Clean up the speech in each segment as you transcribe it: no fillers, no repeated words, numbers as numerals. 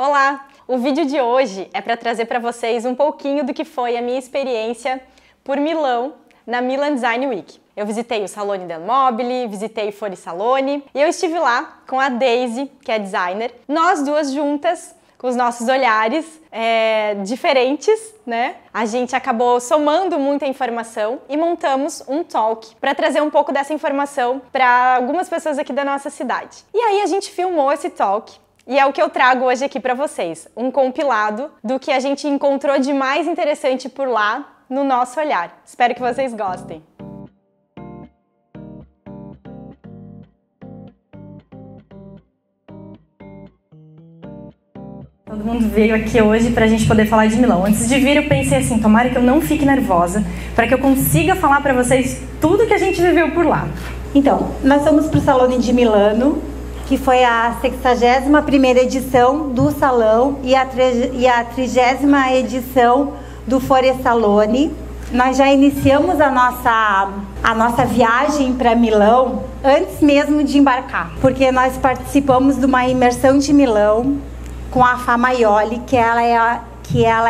Olá! O vídeo de hoje é para trazer para vocês um pouquinho do que foi a minha experiência por Milão, na Milan Design Week. Eu visitei o Salone del Mobile, visitei o Fuori Salone e eu estive lá com a Daisy, que é designer, nós duas juntas, com os nossos olhares diferentes, né? A gente acabou somando muita informação e montamos um talk para trazer um pouco dessa informação para algumas pessoas aqui da nossa cidade. E aí a gente filmou esse talk e é o que eu trago hoje aqui para vocês, um compilado do que a gente encontrou de mais interessante por lá no nosso olhar. Espero que vocês gostem. Todo mundo veio aqui hoje para a gente poder falar de Milão. Antes de vir eu pensei assim, tomara que eu não fique nervosa, para que eu consiga falar para vocês tudo que a gente viveu por lá. Então, nós fomos para o Salone de Milano, que foi a 61ª edição do salão e a 30ª edição do Fuori Salone. Nós já iniciamos a nossa viagem para Milão antes mesmo de embarcar, porque nós participamos de uma imersão de Milão com a Fá Maioli, que ela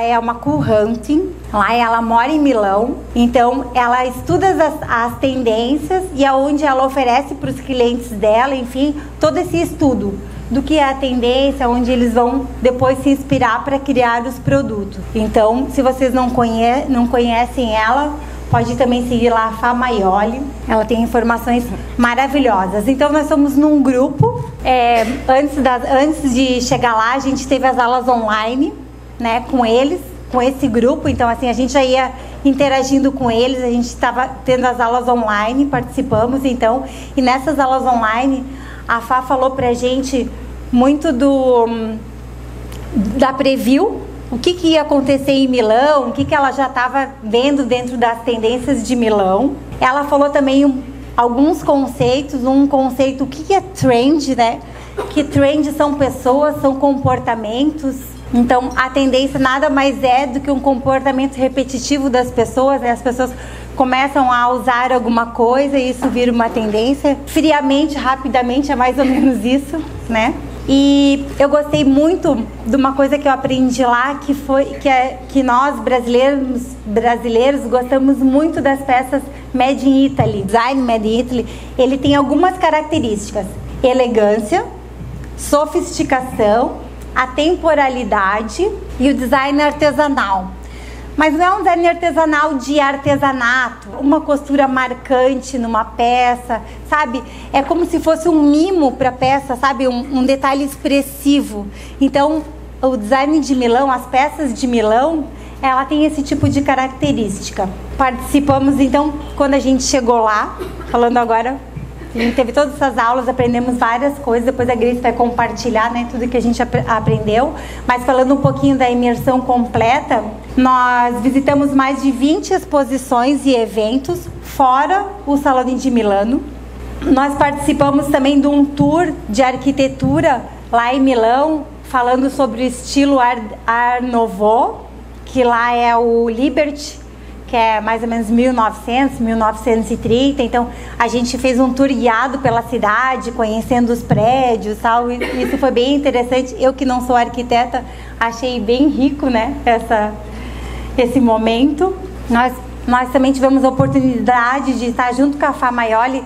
é uma co-hunting. Lá ela mora em Milão, então ela estuda as tendências e aonde ela oferece para os clientes dela, enfim, todo esse estudo do que é a tendência, onde eles vão depois se inspirar para criar os produtos. Então, se vocês não conhecem ela, pode também seguir lá a Fá Maioli, ela tem informações maravilhosas. Então nós somos num grupo, antes de chegar lá a gente teve as aulas online, né, com esse grupo, então assim, a gente já ia interagindo com eles, a gente estava tendo as aulas online, participamos então, e nessas aulas online a Fá falou pra gente muito da preview, o que ia acontecer em Milão, o que ela já estava vendo dentro das tendências de Milão. Ela falou também alguns conceitos, um conceito, o que é trend, né? Que trend são pessoas, são comportamentos. Então, a tendência nada mais é do que um comportamento repetitivo das pessoas, né? As pessoas começam a usar alguma coisa e isso vira uma tendência. Friamente, rapidamente, é mais ou menos isso, né? E eu gostei muito de uma coisa que eu aprendi lá, que nós brasileiros gostamos muito das peças Made in Italy. Design Made in Italy, ele tem algumas características: elegância, sofisticação, a temporalidade e o design artesanal. Mas não é um design artesanal de artesanato, uma costura marcante numa peça, sabe? É como se fosse um mimo para a peça, sabe? Um detalhe expressivo. Então, o design de Milão, as peças de Milão, ela tem esse tipo de característica. Participamos, então, quando a gente chegou lá, falando agora, a gente teve todas essas aulas, aprendemos várias coisas, depois a Grace vai compartilhar, né, tudo que a gente aprendeu. Mas falando um pouquinho da imersão completa, nós visitamos mais de 20 exposições e eventos, fora o Salone de Milano. Nós participamos também de um tour de arquitetura lá em Milão, falando sobre o estilo Art Nouveau, que lá é o Liberty, que é mais ou menos 1900, 1930, então a gente fez um tour guiado pela cidade, conhecendo os prédios, tal, e isso foi bem interessante. Eu que não sou arquiteta, achei bem rico, né, esse momento. Nós também tivemos a oportunidade de estar junto com a Fá Maioli,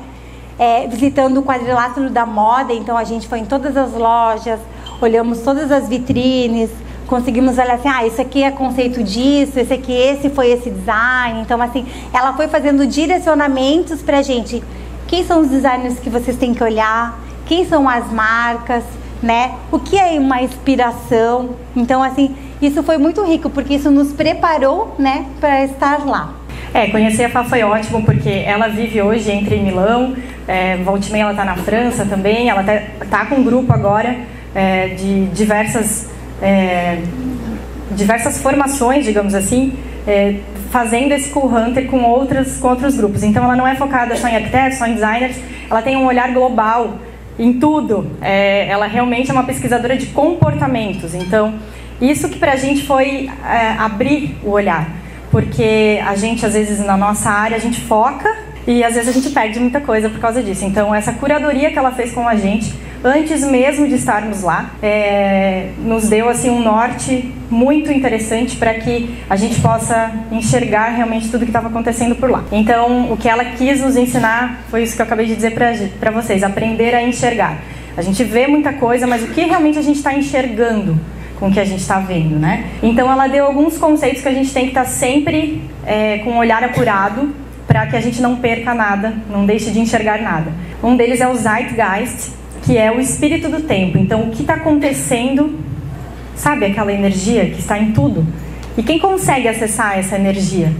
visitando o quadrilátero da moda, então a gente foi em todas as lojas, olhamos todas as vitrines, conseguimos olhar assim, isso aqui é conceito disso, esse foi esse design. Então assim, ela foi fazendo direcionamentos pra gente. Quem são os designers que vocês têm que olhar? Quem são as marcas, né? O que é uma inspiração? Então assim, isso foi muito rico, porque isso nos preparou, né, para estar lá. Conhecer a Fá foi ótimo, porque ela vive hoje entre Milão, volta e meia ela tá na França também, ela tá com um grupo agora de diversas formações, digamos assim, fazendo esse Cool Hunter com outros grupos. Então ela não é focada só em arquitetos, só em designers, ela tem um olhar global em tudo. Ela realmente é uma pesquisadora de comportamentos. Então isso que pra gente foi abrir o olhar, porque a gente às vezes na nossa área a gente foca e às vezes a gente perde muita coisa por causa disso. Então essa curadoria que ela fez com a gente antes mesmo de estarmos lá, nos deu assim um norte muito interessante para que a gente possa enxergar realmente tudo que estava acontecendo por lá. Então, o que ela quis nos ensinar foi isso que eu acabei de dizer para vocês, aprender a enxergar. A gente vê muita coisa, mas o que realmente a gente está enxergando com o que a gente está vendo, né? Então, ela deu alguns conceitos que a gente tem que estar sempre com o olhar apurado, para que a gente não perca nada, não deixe de enxergar nada. Um deles é o Zeitgeist, que é o espírito do tempo. Então, o que está acontecendo, sabe aquela energia que está em tudo? E quem consegue acessar essa energia?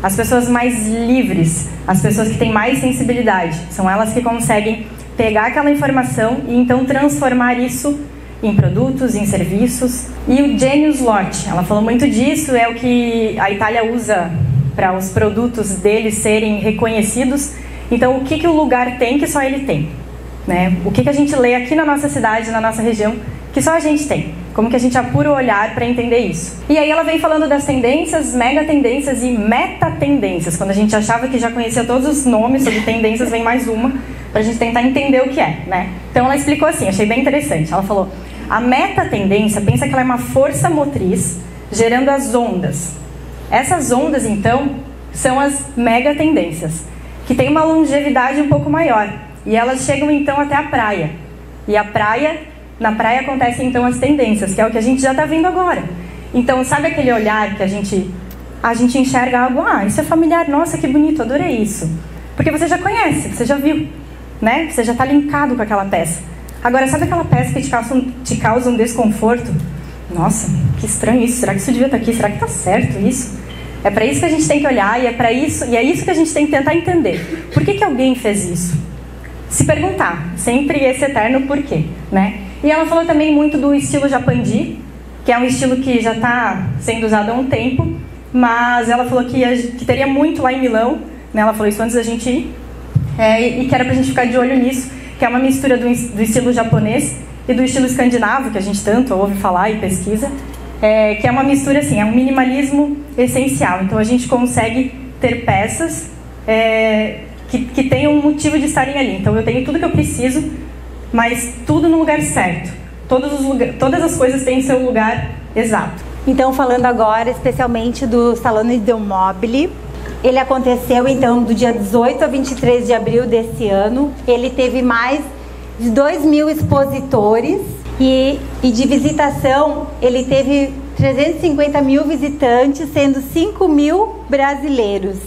As pessoas mais livres, as pessoas que têm mais sensibilidade. São elas que conseguem pegar aquela informação e então transformar isso em produtos, em serviços. E o Genius Loci, ela falou muito disso, é o que a Itália usa para os produtos deles serem reconhecidos. Então, o que o lugar tem que só ele tem, né? O que a gente lê aqui na nossa cidade, na nossa região, que só a gente tem. Como que a gente apura o olhar para entender isso. E aí ela vem falando das tendências, mega tendências e meta tendências. Quando a gente achava que já conhecia todos os nomes sobre tendências, vem mais uma para a gente tentar entender o que é, né? Então ela explicou assim, achei bem interessante. Ela falou, a meta tendência, pensa que ela é uma força motriz gerando as ondas. Essas ondas, então, são as mega tendências, que têm uma longevidade um pouco maior. E elas chegam, então, até a praia. E na praia acontecem, então, as tendências, que é o que a gente já está vendo agora. Então, sabe aquele olhar que a gente enxerga algo, isso é familiar, nossa, que bonito, adorei isso. Porque você já conhece, você já viu, né? Você já está linkado com aquela peça. Agora, sabe aquela peça que te causa um desconforto? Nossa, que estranho isso, será que isso devia estar aqui? Será que está certo isso? É para isso que a gente tem que olhar e é isso que a gente tem que tentar entender. Por que alguém fez isso? Se perguntar, sempre esse eterno porquê, né? E ela falou também muito do estilo Japandi, que é um estilo que já está sendo usado há um tempo, mas ela falou que teria muito lá em Milão, né? Ela falou isso antes da gente ir, e que era para a gente ficar de olho nisso, que é uma mistura do estilo japonês e do estilo escandinavo, que a gente tanto ouve falar e pesquisa, que é uma mistura assim, é um minimalismo essencial. Então a gente consegue ter peças que tenham um motivo de estarem ali. Então eu tenho tudo que eu preciso, mas tudo no lugar certo. Todas as coisas têm seu lugar exato. Então, falando agora especialmente do Salone del Mobile, ele aconteceu então do dia 18 a 23 de abril desse ano. Ele teve mais de 2.000 expositores e de visitação ele teve 350.000 visitantes, sendo 5.000 brasileiros.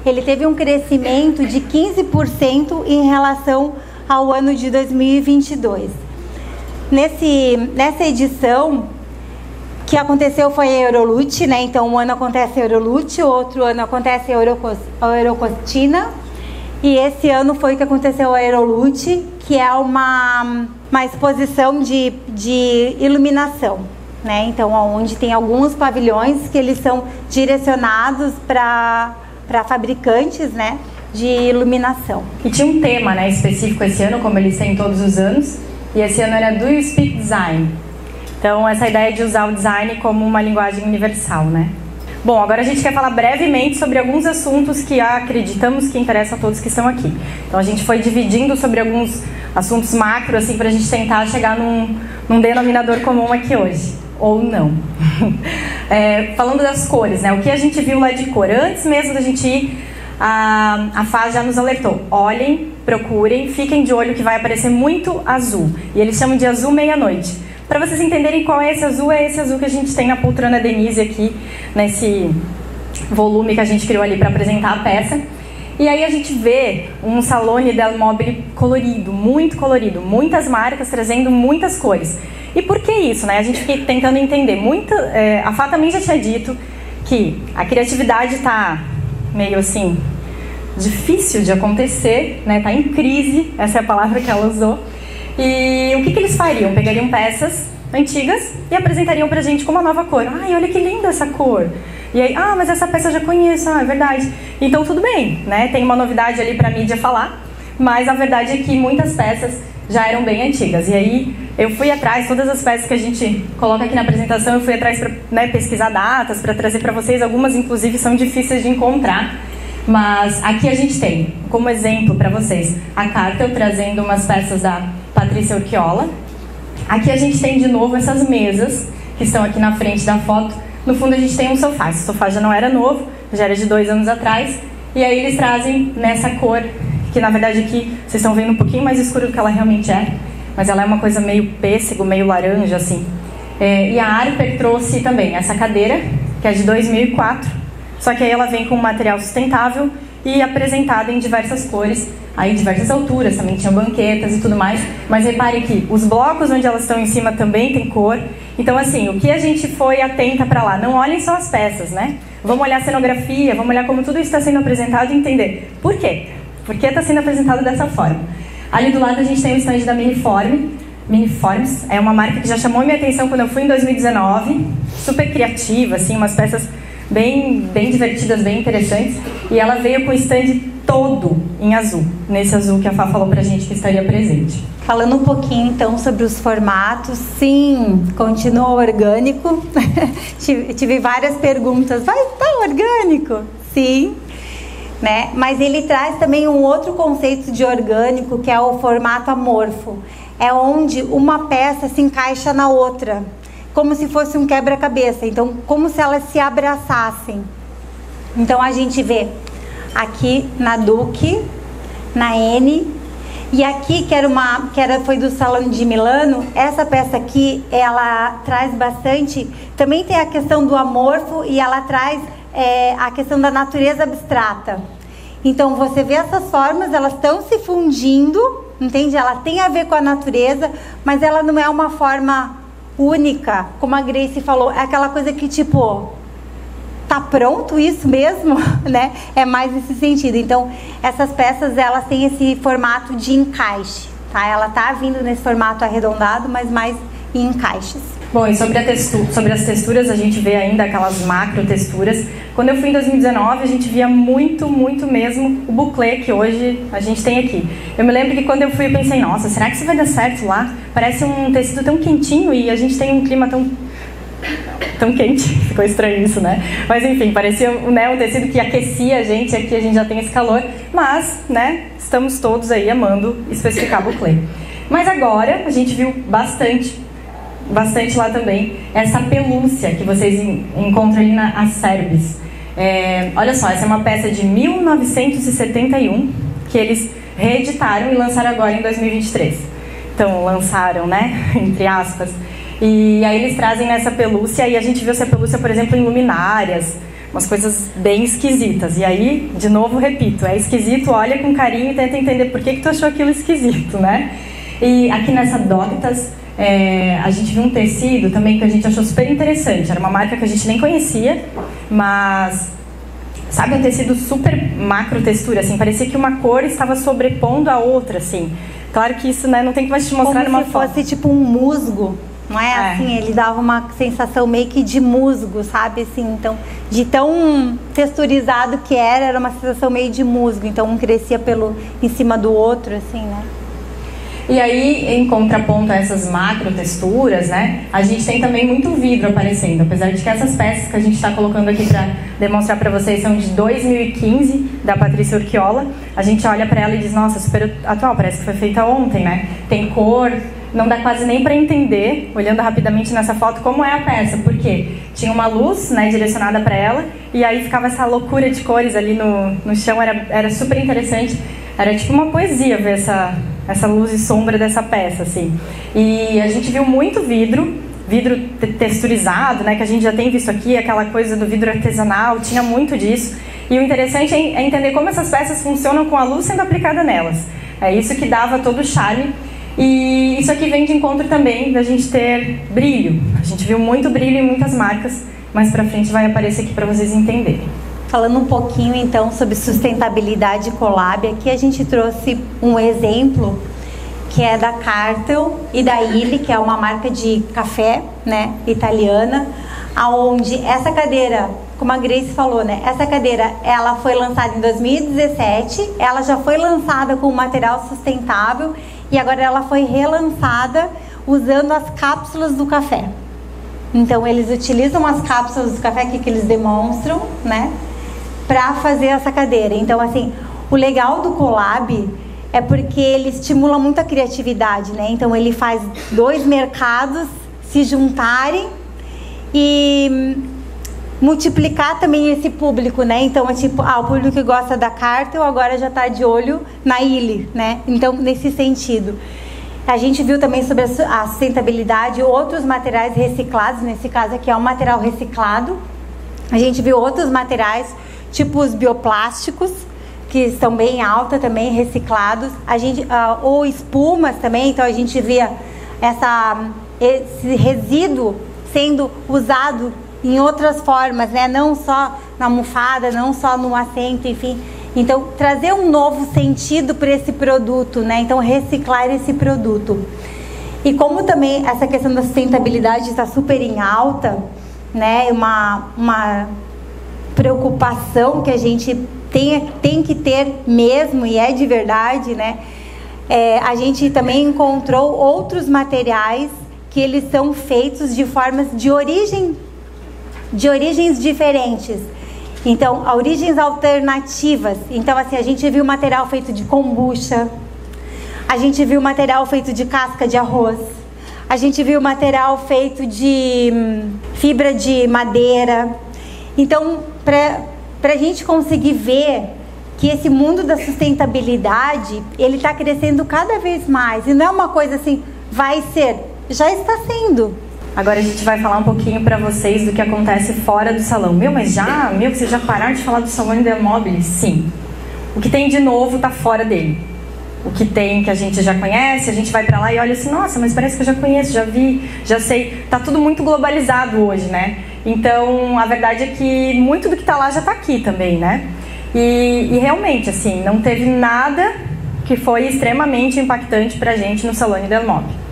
Ele teve um crescimento de 15% em relação ao ano de 2022. Nessa edição que aconteceu foi a Eurolute, né? Então um ano acontece a Eurolute, outro ano acontece a Eurocostina, e esse ano foi que aconteceu a Eurolute, que é uma exposição de iluminação, né? Então onde tem alguns pavilhões que eles são direcionados para fabricantes, né, de iluminação. E tinha um tema, né, específico esse ano, como eles têm todos os anos, e esse ano era Do You Speak Design? Então essa ideia de usar o design como uma linguagem universal, né? Bom, agora a gente quer falar brevemente sobre alguns assuntos que acreditamos que interessam a todos que estão aqui. Então a gente foi dividindo sobre alguns assuntos macro, assim, para a gente tentar chegar num denominador comum aqui hoje. Ou não. Falando das cores, né? O que a gente viu lá de cor? Antes mesmo da gente ir, a FAS já nos alertou. Olhem, procurem, fiquem de olho que vai aparecer muito azul. E eles chamam de azul meia-noite. Para vocês entenderem qual é esse azul que a gente tem na poltrona Denise aqui, nesse volume que a gente criou ali para apresentar a peça. E aí a gente vê um Salone del Mobile colorido, muito colorido, muitas marcas trazendo muitas cores. E por que isso, né? A gente fica tentando entender. A Fá também já tinha dito que a criatividade está meio assim, difícil de acontecer, né? Tá em crise, essa é a palavra que ela usou. E o que eles fariam? Pegariam peças antigas e apresentariam pra gente com uma nova cor. Ai, olha que linda essa cor. E aí, mas essa peça eu já conheço, é verdade. Então tudo bem, né? Tem uma novidade ali pra mídia falar, mas a verdade é que muitas peças já eram bem antigas. E aí eu fui atrás, todas as peças que a gente coloca aqui na apresentação, eu fui atrás para, né, pesquisar datas, para trazer para vocês. Algumas inclusive são difíceis de encontrar, mas aqui a gente tem como exemplo para vocês a Cartel trazendo umas peças da Patrícia Urquiola. Aqui a gente tem de novo essas mesas que estão aqui na frente da foto. No fundo a gente tem um sofá. Esse sofá já não era novo, já era de 2 anos atrás. E aí eles trazem nessa cor, que na verdade aqui vocês estão vendo um pouquinho mais escuro do que ela realmente é. Mas ela é uma coisa meio pêssego, meio laranja, assim. E a Harper trouxe também essa cadeira, que é de 2004. Só que aí ela vem com um material sustentável e apresentada em diversas cores, aí diversas alturas, também tinham banquetas e tudo mais. Mas repare que os blocos onde elas estão em cima também tem cor. Então assim, o que a gente foi atenta para lá? Não olhem só as peças, né? Vamos olhar a cenografia, vamos olhar como tudo isso está sendo apresentado e entender por quê. Por que está sendo apresentado dessa forma? Ali do lado a gente tem o stand da Miniforms, é uma marca que já chamou minha atenção quando eu fui em 2019, super criativa, assim, umas peças bem divertidas, bem interessantes, e ela veio com o stand todo em azul, nesse azul que a Fá falou pra gente que estaria presente. Falando um pouquinho então sobre os formatos, sim, continua orgânico. Tive várias perguntas, vai estar orgânico? Sim. Né? Mas ele traz também um outro conceito de orgânico, que é o formato amorfo. É onde uma peça se encaixa na outra, como se fosse um quebra-cabeça. Então, como se elas se abraçassem. Então, a gente vê aqui na Duque, na N, e aqui, foi do Salão de Milano, essa peça aqui, ela traz bastante, também tem a questão do amorfo e ela traz a questão da natureza abstrata. Então você vê essas formas, elas estão se fundindo, entende? Ela tem a ver com a natureza, mas ela não é uma forma única, como a Grace falou, é aquela coisa que tipo, tá pronto isso mesmo, né? É mais nesse sentido. Então essas peças, elas têm esse formato de encaixe, tá? Ela tá vindo nesse formato arredondado, mas mais em encaixes. Bom, e sobre as texturas, a gente vê ainda aquelas macro texturas. Quando eu fui em 2019, a gente via muito mesmo o buclé que hoje a gente tem aqui. Eu me lembro que quando eu fui, eu pensei, nossa, será que isso vai dar certo lá? Parece um tecido tão quentinho e a gente tem um clima tão quente. Ficou estranho isso, né? Mas enfim, parecia, né, um tecido que aquecia a gente, aqui a gente já tem esse calor. Mas, né, estamos todos aí amando especificar buclé. Mas agora, a gente viu bastante lá também, essa pelúcia que vocês encontram ali na Acerbis. Olha só, essa é uma peça de 1971, que eles reeditaram e lançaram agora em 2023. Então, lançaram, né, entre aspas. E aí eles trazem essa pelúcia, e a gente viu essa pelúcia, por exemplo, em luminárias, umas coisas bem esquisitas. E aí, de novo, repito, é esquisito, olha com carinho e tenta entender por que tu achou aquilo esquisito, né? E aqui nessa Doctas, a gente viu um tecido também que a gente achou super interessante. Era uma marca que a gente nem conhecia, mas sabe, um tecido super macro textura, assim, parecia que uma cor estava sobrepondo a outra, assim. Claro que isso, né, não tem que mais te mostrar numa foto. Como se fosse tipo um musgo, não é? Assim, ele dava uma sensação meio que de musgo, sabe, assim, então, de tão texturizado que era uma sensação meio de musgo, então um crescia em cima do outro, assim, né? E aí, em contraponto a essas macro texturas, né, a gente tem também muito vidro aparecendo. Apesar de que essas peças que a gente está colocando aqui para demonstrar para vocês são de 2015, da Patrícia Urquiola, a gente olha para ela e diz, nossa, super atual, parece que foi feita ontem, né? Tem cor, não dá quase nem para entender, olhando rapidamente nessa foto, como é a peça, porque tinha uma luz, né, direcionada para ela, e aí ficava essa loucura de cores ali no chão, era super interessante. Era tipo uma poesia ver essa luz e sombra dessa peça, assim. E a gente viu muito vidro texturizado, né, que a gente já tem visto aqui, aquela coisa do vidro artesanal, tinha muito disso. E o interessante é entender como essas peças funcionam com a luz sendo aplicada nelas. É isso que dava todo o charme. E isso aqui vem de encontro também da gente ter brilho. A gente viu muito brilho em muitas marcas, mais pra frente vai aparecer aqui para vocês entenderem. Falando um pouquinho então sobre sustentabilidade Colab, aqui a gente trouxe um exemplo que é da Cartel e da Illy, que é uma marca de café, né, italiana, aonde essa cadeira, como a Grace falou, né, essa cadeira ela foi lançada em 2017, ela já foi lançada com material sustentável e agora ela foi relançada usando as cápsulas do café. Então eles utilizam as cápsulas do café aqui que eles demonstram, né, para fazer essa cadeira. Então assim, o legal do Colab é porque ele estimula muito a criatividade, né? Então ele faz 2 mercados se juntarem e multiplicar também esse público, né? Então é tipo, o público que gosta da Cartel agora já está de olho na Illy, né? Então, nesse sentido. A gente viu também sobre a sustentabilidade outros materiais reciclados, nesse caso aqui é um material reciclado. A gente viu outros materiais, tipo os bioplásticos, que estão bem alta também, reciclados. Ou espumas também, então a gente via esse resíduo sendo usado em outras formas, né? Não só na almofada, não só no assento, enfim. Então, trazer um novo sentido para esse produto, né? Então, reciclar esse produto. E como também essa questão da sustentabilidade está super em alta, né? Uma preocupação que a gente tem que ter mesmo, e é de verdade, né? A gente também encontrou outros materiais que eles são feitos de formas de origens diferentes. Então, origens alternativas. Então, assim, a gente viu material feito de kombucha, a gente viu material feito de casca de arroz, a gente viu material feito de fibra de madeira. Então, para a gente conseguir ver que esse mundo da sustentabilidade, ele está crescendo cada vez mais. E não é uma coisa assim, vai ser, já está sendo. Agora a gente vai falar um pouquinho para vocês do que acontece fora do salão. Vocês já pararam de falar do Salone del Mobile? Sim. O que tem de novo está fora dele. O que tem que a gente já conhece, a gente vai para lá e olha assim, nossa, mas parece que eu já conheço, já vi, já sei. Tá tudo muito globalizado hoje, né? Então, a verdade é que muito do que está lá já está aqui também, né? E realmente, assim, não teve nada que foi extremamente impactante pra gente no Salone del Mobile.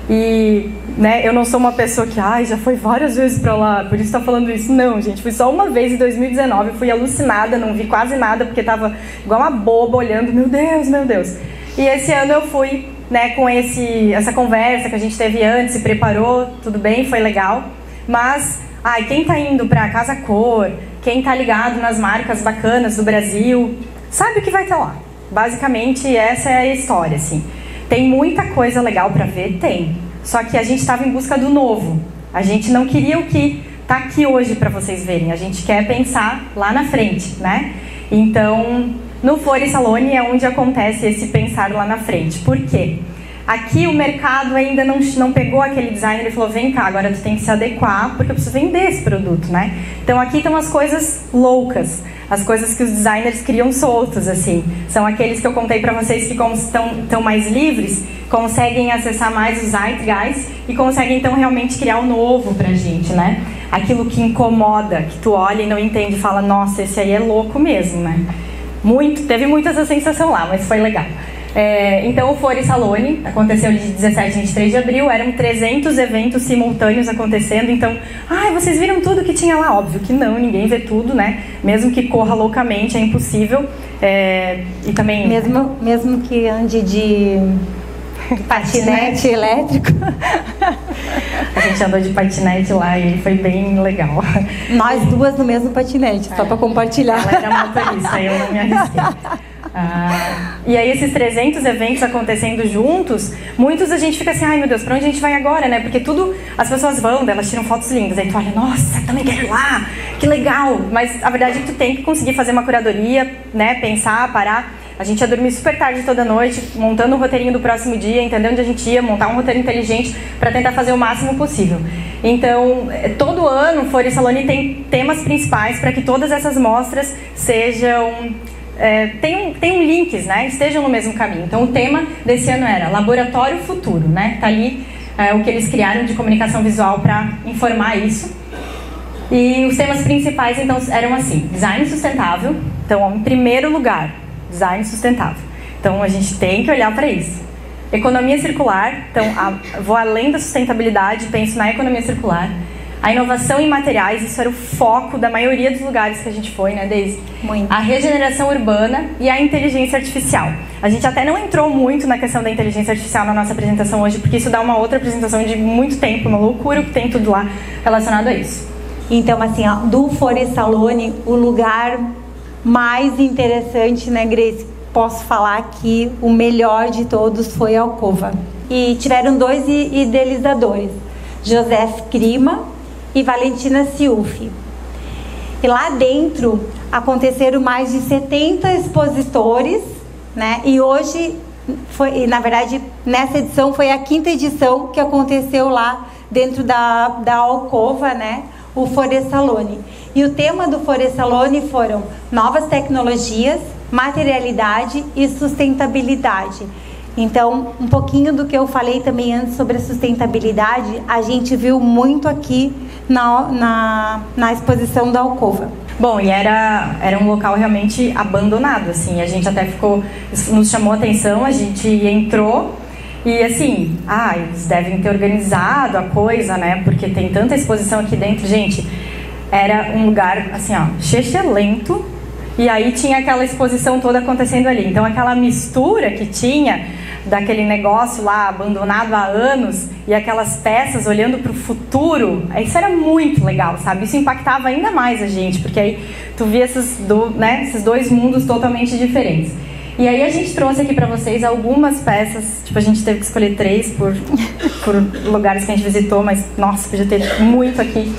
E, né, eu não sou uma pessoa que, já foi várias vezes pra lá, por isso tá falando isso. Não, gente, fui só uma vez em 2019, fui alucinada, não vi quase nada, porque tava igual uma boba olhando, meu Deus, meu Deus. E esse ano eu fui, né, com essa conversa que a gente teve antes, se preparou, tudo bem, foi legal. Mas, quem tá indo pra Casa Cor, quem tá ligado nas marcas bacanas do Brasil, sabe o que vai estar lá. Basicamente, essa é a história, assim. Tem muita coisa legal para ver? Tem. Só que a gente estava em busca do novo. A gente não queria o que está aqui hoje para vocês verem. A gente quer pensar lá na frente, né? Então, no Fori Salone é onde acontece esse pensar lá na frente. Por quê? Aqui o mercado ainda não pegou aquele designer e falou, vem cá, agora tu tem que se adequar porque eu preciso vender esse produto, né? Então aqui estão as coisas loucas, as coisas que os designers criam soltos, assim. São aqueles que eu contei pra vocês que como estão mais livres, conseguem acessar mais os zeitgeist e conseguem então realmente criar o novo pra gente, né? Aquilo que incomoda, que tu olha e não entende e fala, nossa, esse aí é louco mesmo, né? Teve muito essa sensação lá, mas foi legal. Então o Fori Salone aconteceu de 17 a 23 de abril, eram 300 eventos simultâneos acontecendo, então, vocês viram tudo que tinha lá? Óbvio que não, ninguém vê tudo, né? Mesmo que corra loucamente, é impossível. E também... Mesmo que ande de patinete elétrico. A gente andou de patinete lá e foi bem legal. Nós duas no mesmo patinete, só para compartilhar. Ela era motorista, eu não me arrisquei. E aí esses 300 eventos acontecendo juntos, muitos a gente fica assim, ai meu Deus, pra onde a gente vai agora, né? Porque tudo, as pessoas vão, elas tiram fotos lindas, aí tu olha, nossa, também quero ir lá, que legal. Mas a verdade é que tu tem que conseguir fazer uma curadoria, né? Pensar, parar. A gente ia dormir super tarde toda noite, montando um roteirinho do próximo dia, entender onde a gente ia, montar um roteiro inteligente para tentar fazer o máximo possível. Então, todo ano o Fori Salone tem temas principais para que todas essas mostras sejam... tenham links, né? Estejam no mesmo caminho. Então o tema desse ano era Laboratório Futuro, né? Tá ali o que eles criaram de comunicação visual para informar isso. E os temas principais então eram assim: design sustentável. Então, em primeiro lugar, design sustentável. Então a gente tem que olhar para isso. Economia circular. Então vou além da sustentabilidade, penso na economia circular. A inovação em materiais, isso era o foco da maioria dos lugares que a gente foi, né, Daisy? Muito. A regeneração urbana e a inteligência artificial. A gente até não entrou muito na questão da inteligência artificial na nossa apresentação hoje, porque isso dá uma outra apresentação de muito tempo, uma loucura que tem tudo lá relacionado a isso. Então, assim, do Fori Salone, o lugar mais interessante, né, Grace? posso falar que o melhor de todos foi a Alcova. E tiveram 2 idealizadores, José Crima e Valentina Ciuffi. E lá dentro aconteceram mais de 70 expositores, né? E hoje, na verdade, nessa edição foi a 5ª edição que aconteceu lá dentro da Alcova, né? O Foressalone. E o tema do Foressalone foram novas tecnologias, materialidade e sustentabilidade. Então, um pouquinho do que eu falei também antes sobre a sustentabilidade, a gente viu muito aqui na exposição da Alcova. Bom, e era um local realmente abandonado, assim, a gente até nos chamou a atenção, a gente entrou e assim, eles devem ter organizado a coisa, né, porque tem tanta exposição aqui dentro, gente, era um lugar, assim, lento, e aí tinha aquela exposição toda acontecendo ali, então aquela mistura que tinha daquele negócio lá abandonado há anos e aquelas peças olhando para o futuro, isso era muito legal, sabe? Isso impactava ainda mais a gente, porque aí tu via esses 2 mundos totalmente diferentes. E aí a gente trouxe aqui para vocês algumas peças, tipo, a gente teve que escolher 3 por lugares que a gente visitou, mas nossa, podia ter muito aqui.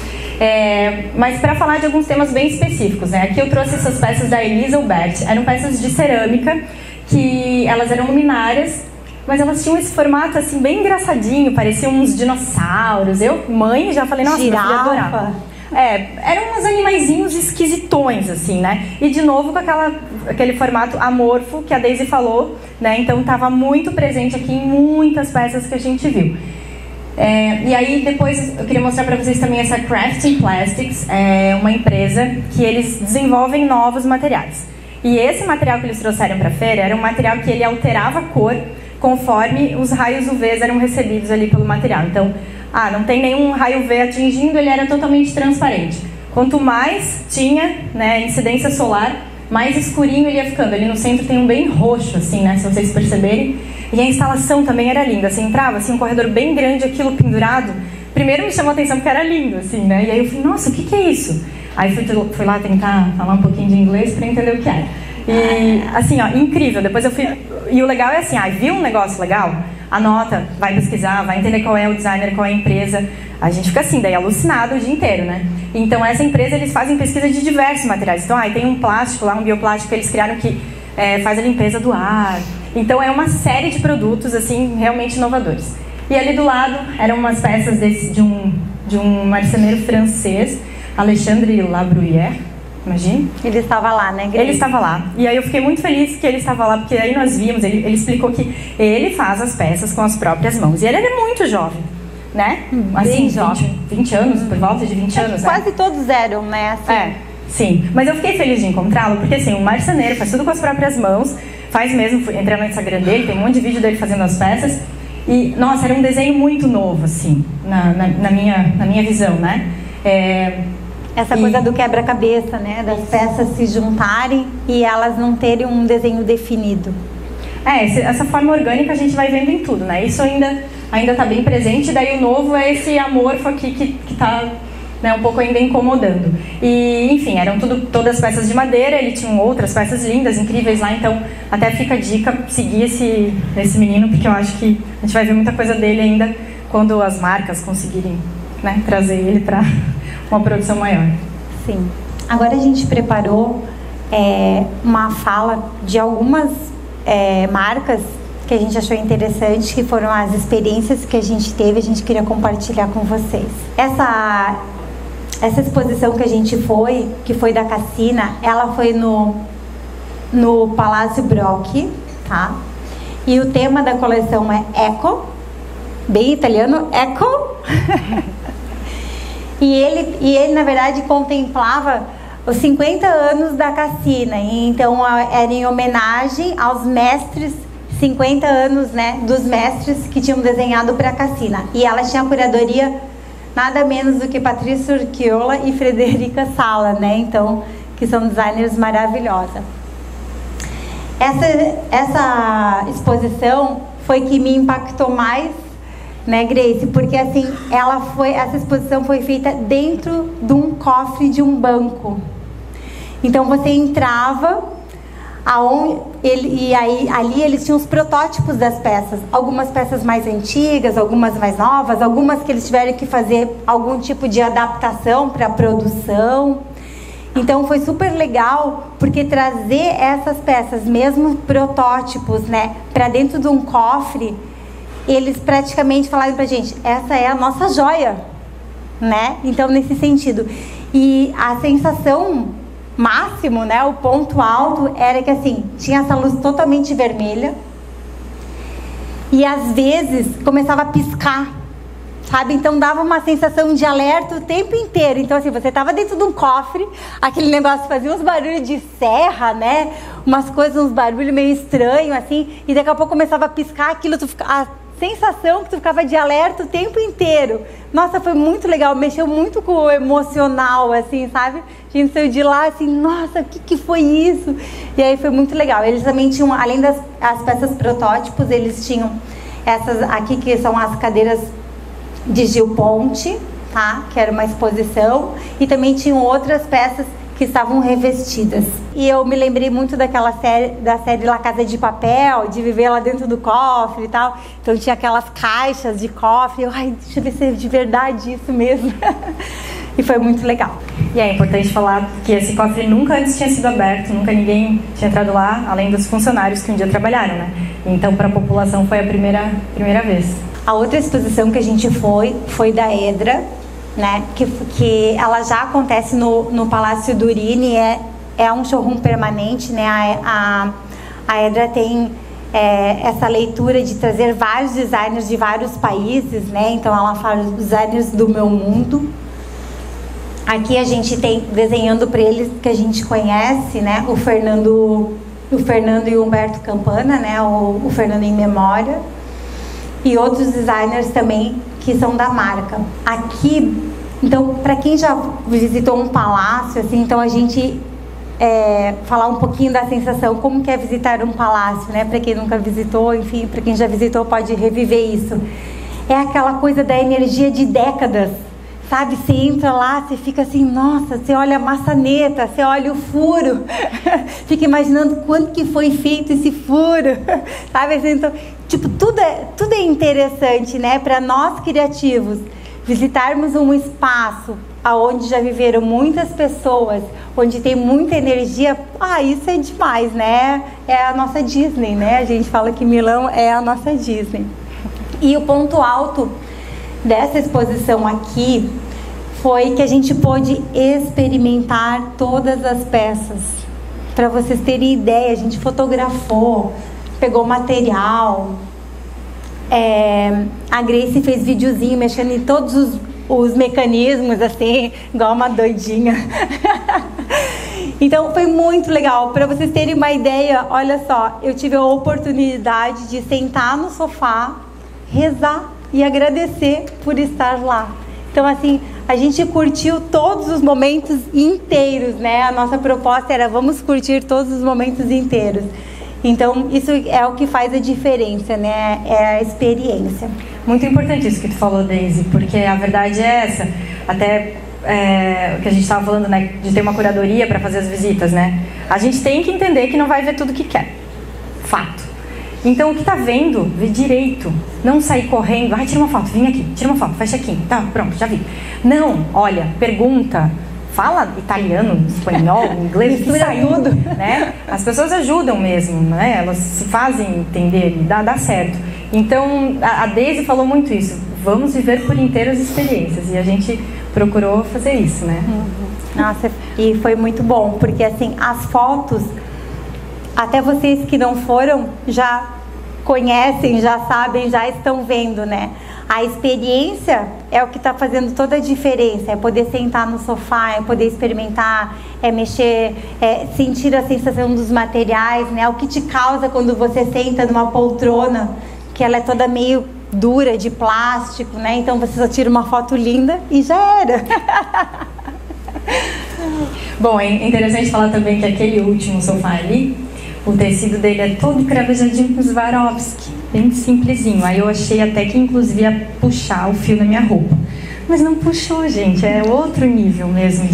Mas para falar de alguns temas bem específicos, né? Aqui eu trouxe essas peças da Elisa Huberti, eram peças de cerâmica, que elas eram luminárias, mas elas tinham esse formato assim bem engraçadinho, pareciam uns dinossauros. Eu, mãe, já falei, nossa, minha filha adorava. Eram uns animaizinhos esquisitões, assim, né? E de novo com aquele formato amorfo que a Daisy falou, né? Então estava muito presente aqui em muitas peças que a gente viu. E aí depois eu queria mostrar para vocês também essa Crafting Plastics, uma empresa que eles desenvolvem novos materiais. E esse material que eles trouxeram para a feira era um material que ele alterava a cor conforme os raios UV eram recebidos ali pelo material. Então, não tem nenhum raio UV atingindo, ele era totalmente transparente. Quanto mais tinha, né, incidência solar, mais escurinho ele ia ficando. Ali no centro tem um bem roxo, assim, né, se vocês perceberem. E a instalação também era linda. Você entrava, assim, um corredor bem grande, aquilo pendurado. Primeiro me chamou a atenção porque era lindo, assim, né? E aí eu falei, nossa, o que é isso? Aí fui lá tentar falar um pouquinho de inglês para entender o que era. E, assim, incrível. Depois eu fui... E o legal é assim, viu um negócio legal? Anota, vai pesquisar, vai entender qual é o designer, qual é a empresa. A gente fica assim, daí alucinado o dia inteiro, né? Então, essa empresa, eles fazem pesquisa de diversos materiais. Então, tem um plástico lá, um bioplástico que eles criaram que faz a limpeza do ar. Então, é uma série de produtos, assim, realmente inovadores. E ali do lado, eram umas peças de um marceneiro francês, Alexandre Labruyère. Imagina. Ele estava lá, né, Grace? Ele estava lá. E aí eu fiquei muito feliz que ele estava lá, porque aí nós vimos, ele explicou que ele faz as peças com as próprias mãos. E ele era muito jovem, né? Assim, jovem. 20 anos, por volta de 20 anos. Quase todos eram, né? Assim. Sim. Mas eu fiquei feliz de encontrá-lo, porque assim, o marceneiro faz tudo com as próprias mãos, faz mesmo, entrei no Instagram dele, tem um monte de vídeo dele fazendo as peças. E, nossa, era um desenho muito novo, assim, na minha visão, né? Essa coisa do quebra-cabeça, né? Das peças se juntarem e elas não terem um desenho definido. Essa forma orgânica a gente vai vendo em tudo, né? Isso ainda está bem presente, daí o novo é esse amorfo aqui que está, né, um pouco ainda incomodando. E, enfim, eram todas peças de madeira, ele tinha outras peças lindas, incríveis lá, então até fica a dica, seguir esse menino, porque eu acho que a gente vai ver muita coisa dele ainda quando as marcas conseguirem, né, trazer ele para uma produção maior. Sim. Agora a gente preparou uma fala de algumas marcas que a gente achou interessante, que foram as experiências que a gente teve, a gente queria compartilhar com vocês. Essa exposição que a gente foi, que foi da Cassina, ela foi no Palácio Brocchi, tá? E o tema da coleção é Eco, bem italiano, Eco. E ele, na verdade, contemplava os 50 anos da Cassina. Então, era em homenagem aos mestres, 50 anos, né, dos mestres que tinham desenhado para a Cassina. E ela tinha a curadoria nada menos do que Patrícia Urquiola e Frederica Sala, né? Então, que são designers maravilhosas. Essa exposição foi que me impactou mais, né, Grace? Porque assim, essa exposição foi feita dentro de um cofre de um banco. Então você entrava, Ali eles tinham os protótipos das peças, algumas peças mais antigas, algumas mais novas, algumas que eles tiveram que fazer algum tipo de adaptação para a produção. Então foi super legal, porque trazer essas peças, mesmo protótipos, né, para dentro de um cofre, eles praticamente falaram pra gente, essa é a nossa joia, né? Então nesse sentido. E a sensação máximo, né, o ponto alto era que assim, tinha essa luz totalmente vermelha e às vezes começava a piscar, sabe? Então dava uma sensação de alerta o tempo inteiro. Então assim, você estava dentro de um cofre, aquele negócio fazia uns barulhos de serra, né? Umas coisas, uns barulhos meio estranhos assim, e daqui a pouco começava a piscar aquilo, a sensação que tu ficava de alerta o tempo inteiro. Nossa, foi muito legal, mexeu muito com o emocional, assim, sabe? A gente saiu de lá assim, nossa, o que foi isso? E aí foi muito legal. Eles também tinham, além das peças protótipos, eles tinham essas aqui que são as cadeiras de Gil Ponte, tá? Que era uma exposição, e também tinham outras peças que estavam revestidas. E eu me lembrei muito da série La Casa de Papel, de viver lá dentro do cofre e tal. Então tinha aquelas caixas de cofre. Ai, deixa eu ver se é de verdade isso mesmo. E foi muito legal. E é importante falar que esse cofre nunca antes tinha sido aberto, nunca ninguém tinha entrado lá, além dos funcionários que um dia trabalharam, né? Então para a população foi a primeira vez. A outra exposição que a gente foi da Edra, né, que ela já acontece no Palácio do Urini, é um showroom permanente, né? A Edra tem essa leitura de trazer vários designers de vários países, né? Então ela fala os designers do meu mundo. Aqui a gente tem desenhando para eles que a gente conhece, né? O Fernando e o Humberto Campana, né? O Fernando em Memória, e outros designers também que são da marca. Aqui, então, para quem já visitou um palácio, assim, então a gente falar um pouquinho da sensação, como que é visitar um palácio, né? Para quem nunca visitou, enfim, para quem já visitou pode reviver isso. É aquela coisa da energia de décadas, sabe? Você entra lá, você fica assim, nossa, você olha a maçaneta, você olha o furo, fica imaginando quanto que foi feito esse furo, sabe? Então, tipo, tudo é interessante, né? Para nós criativos, visitarmos um espaço onde já viveram muitas pessoas, onde tem muita energia, isso é demais, né? É a nossa Disney, né? A gente fala que Milão é a nossa Disney. E o ponto alto dessa exposição aqui foi que a gente pôde experimentar todas as peças. Para vocês terem ideia, a gente fotografou, pegou material, a Grace fez videozinho mexendo em todos os mecanismos, assim, igual uma doidinha. Então foi muito legal. Para vocês terem uma ideia, olha só, eu tive a oportunidade de sentar no sofá, rezar e agradecer por estar lá. Então assim, a gente curtiu todos os momentos inteiros, né? A nossa proposta era vamos curtir todos os momentos inteiros. Então isso é o que faz a diferença, né? É a experiência. Muito importante isso que tu falou, Daisy, porque a verdade é essa. Até o que a gente estava falando, né? De ter uma curadoria para fazer as visitas, né? A gente tem que entender que não vai ver tudo que quer. Fato. Então, o que tá vendo, vê direito. Não sair correndo, tira uma foto, vem aqui, tira uma foto, faz check-in. Tá, pronto, já vi. Não, olha, pergunta, fala italiano, espanhol, inglês, mistura tudo, né? As pessoas ajudam mesmo, né? Elas se fazem entender e dá certo. Então, a Daisy falou muito isso. Vamos viver por inteiro as experiências. E a gente procurou fazer isso, né? Nossa, e foi muito bom, porque assim, as fotos, até vocês que não foram, já conhecem, já sabem, já estão vendo, né? A experiência é o que está fazendo toda a diferença, é poder sentar no sofá, é poder experimentar, é mexer, é sentir a sensação dos materiais, né? O que te causa quando você senta numa poltrona, que ela é toda meio dura, de plástico, né? Então você só tira uma foto linda e já era. Bom, é interessante falar também que aquele último sofá ali, o tecido dele é todo cravejadinho com Swarovski, bem simplesinho. Aí eu achei até que inclusive ia puxar o fio na minha roupa. Mas não puxou, gente, é outro nível mesmo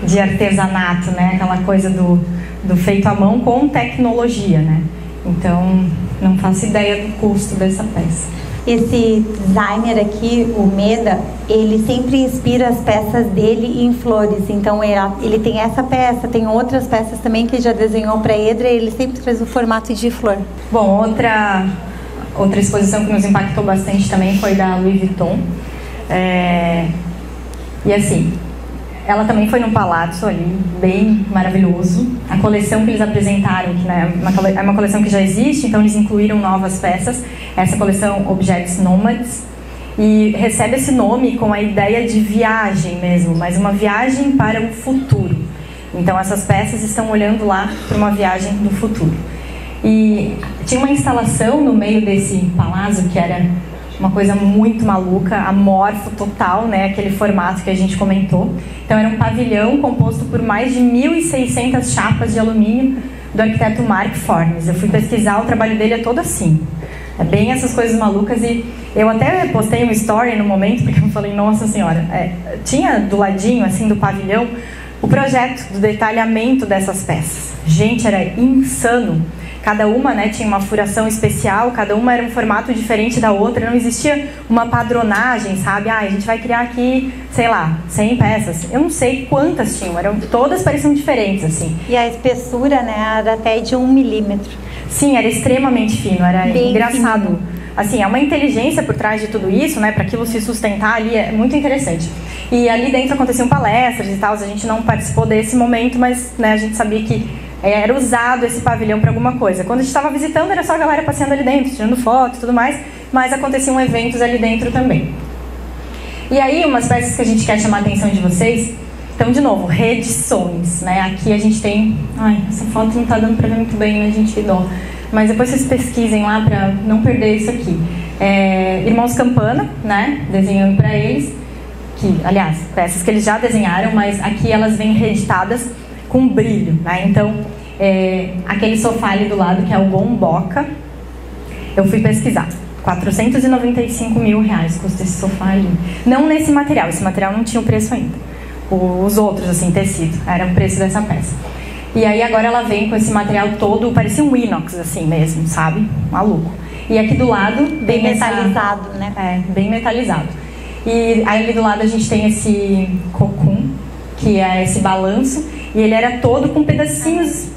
de artesanato, né? Aquela coisa do feito à mão com tecnologia, né? Então, não faço ideia do custo dessa peça. Esse designer aqui, o Meda, ele sempre inspira as peças dele em flores. Então ele tem essa peça, tem outras peças também que ele já desenhou para Edra, e ele sempre traz o formato de flor. Bom, outra exposição que nos impactou bastante também foi da Louis Vuitton. E assim, ela também foi num palácio ali, bem maravilhoso. A coleção que eles apresentaram, que né, é uma coleção que já existe, então eles incluíram novas peças. Essa coleção Objects Nomads. E recebe esse nome com a ideia de viagem mesmo, mas uma viagem para o futuro. Então essas peças estão olhando lá para uma viagem do futuro. E tinha uma instalação no meio desse palácio que era uma coisa muito maluca, amorfo total, né? Aquele formato que a gente comentou. Então era um pavilhão composto por mais de 1.600 chapas de alumínio do arquiteto Mark Fornes. Eu fui pesquisar, o trabalho dele é todo assim. É bem essas coisas malucas, e eu até postei um story no momento, porque eu falei, nossa senhora, tinha do ladinho, assim, do pavilhão, o projeto do detalhamento dessas peças. Gente, era insano. Cada uma, né, tinha uma furação especial, cada uma era um formato diferente da outra, não existia uma padronagem, sabe? A gente vai criar aqui, sei lá, 100 peças. Eu não sei quantas tinham, todas pareciam diferentes, assim. E a espessura, né, era até de 1 milímetro. Sim, era extremamente fino, era bem engraçado. Fino. Assim, é uma inteligência por trás de tudo isso, né, para aquilo se sustentar ali, é muito interessante. E ali dentro aconteciam palestras e tal, a gente não participou desse momento, mas né, a gente sabia que era usado esse pavilhão para alguma coisa. Quando a gente estava visitando, era só a galera passeando ali dentro, tirando foto e tudo mais, mas aconteciam eventos ali dentro também. E aí, umas peças que a gente quer chamar a atenção de vocês, então, de novo, reedições, né? Aqui a gente tem... Ai, essa foto não está dando para ver muito bem, né, gente? Dó. Mas depois vocês pesquisem lá para não perder isso aqui. Irmãos Campana, né? Desenhando para eles, que, aliás, peças que eles já desenharam, mas aqui elas vêm reeditadas com brilho, né? Então, aquele sofá ali do lado, que é o Gomboca, eu fui pesquisar. 495 mil reais custa esse sofá ali. Não nesse material, esse material não tinha o preço ainda. Os outros, assim, tecido, era o preço dessa peça. E aí agora ela vem com esse material todo, parecia um inox, assim mesmo, sabe? Maluco. E aqui do lado... Bem metalizado, né? Bem metalizado. E aí ali do lado a gente tem esse cocum, que é esse balanço, e ele era todo com pedacinhos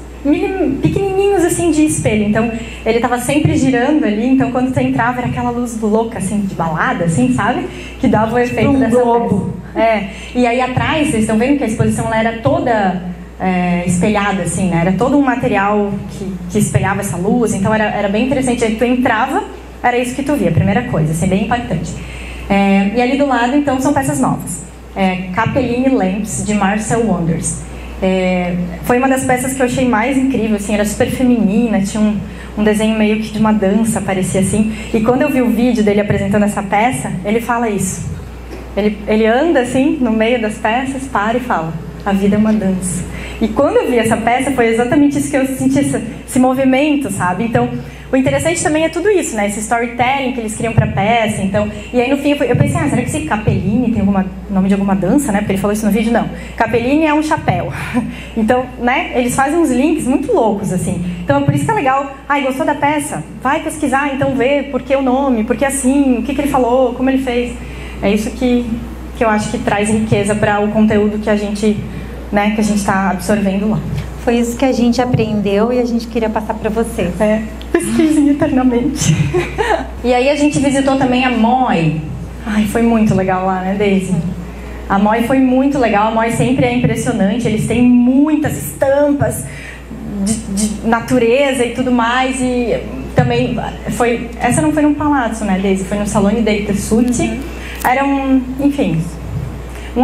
pequenininhos assim de espelho, então ele estava sempre girando ali, então quando tu entrava era aquela luz louca assim de balada, assim, sabe? Que dava o efeito dessa globo. E aí atrás, vocês estão vendo que a exposição ela era toda espelhada assim, né? Era todo um material que espelhava essa luz, então era bem interessante. Aí tu entrava, era isso que tu via, a primeira coisa, assim, bem impactante. E ali do lado, então, são peças novas. Capellini Lamps, de Marcel Wonders. Foi uma das peças que eu achei mais incrível, assim, era super feminina, tinha um desenho meio que de uma dança, parecia assim. E quando eu vi o vídeo dele apresentando essa peça, ele fala isso. Ele anda assim, no meio das peças, para e fala: a vida é uma dança. E quando eu vi essa peça, foi exatamente isso que eu senti, esse movimento, sabe? Então, o interessante também é tudo isso, né? Esse storytelling que eles criam pra peça, então... E aí, no fim, eu pensei, será que esse Capellini tem nome de alguma dança, né? Porque ele falou isso no vídeo, não. Capellini é um chapéu. Então, né? Eles fazem uns links muito loucos, assim. Então, é por isso que é legal. Ai, gostou da peça? Vai pesquisar, então vê por que o nome, por que assim, o que ele falou, como ele fez. É isso que eu acho que traz riqueza para o conteúdo que a gente está absorvendo lá. Foi isso que a gente aprendeu e a gente queria passar para vocês. Pesquisem eternamente. E aí a gente visitou também a MOI. Ai, foi muito legal lá, né, Daisy? A MOI foi muito legal. A MOI sempre é impressionante. Eles têm muitas estampas de natureza e tudo mais. E também essa não foi num palácio, né, Daisy? Foi no Salone dei Tessuti. Era um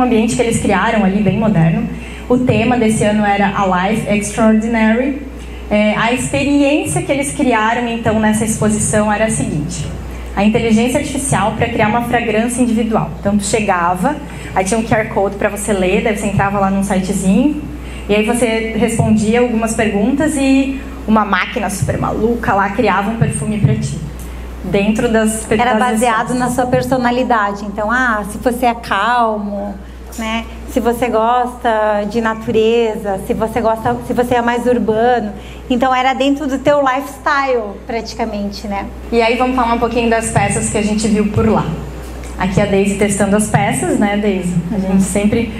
ambiente que eles criaram ali, bem moderno. O tema desse ano era A Life Extraordinary. A experiência que eles criaram, então, nessa exposição era a seguinte: a inteligência artificial para criar uma fragrância individual. Então, tu chegava, aí tinha um QR Code para você ler, daí você entrava lá num sitezinho, e aí você respondia algumas perguntas e uma máquina super maluca lá criava um perfume para ti. dentro das Era baseado versões. na sua personalidade. Então, se você é calmo, né? Se você gosta de natureza, se você é mais urbano. Então era dentro do teu lifestyle, praticamente, né? E aí vamos falar um pouquinho das peças que a gente viu por lá. Aqui a Daisy testando as peças, né, Daisy?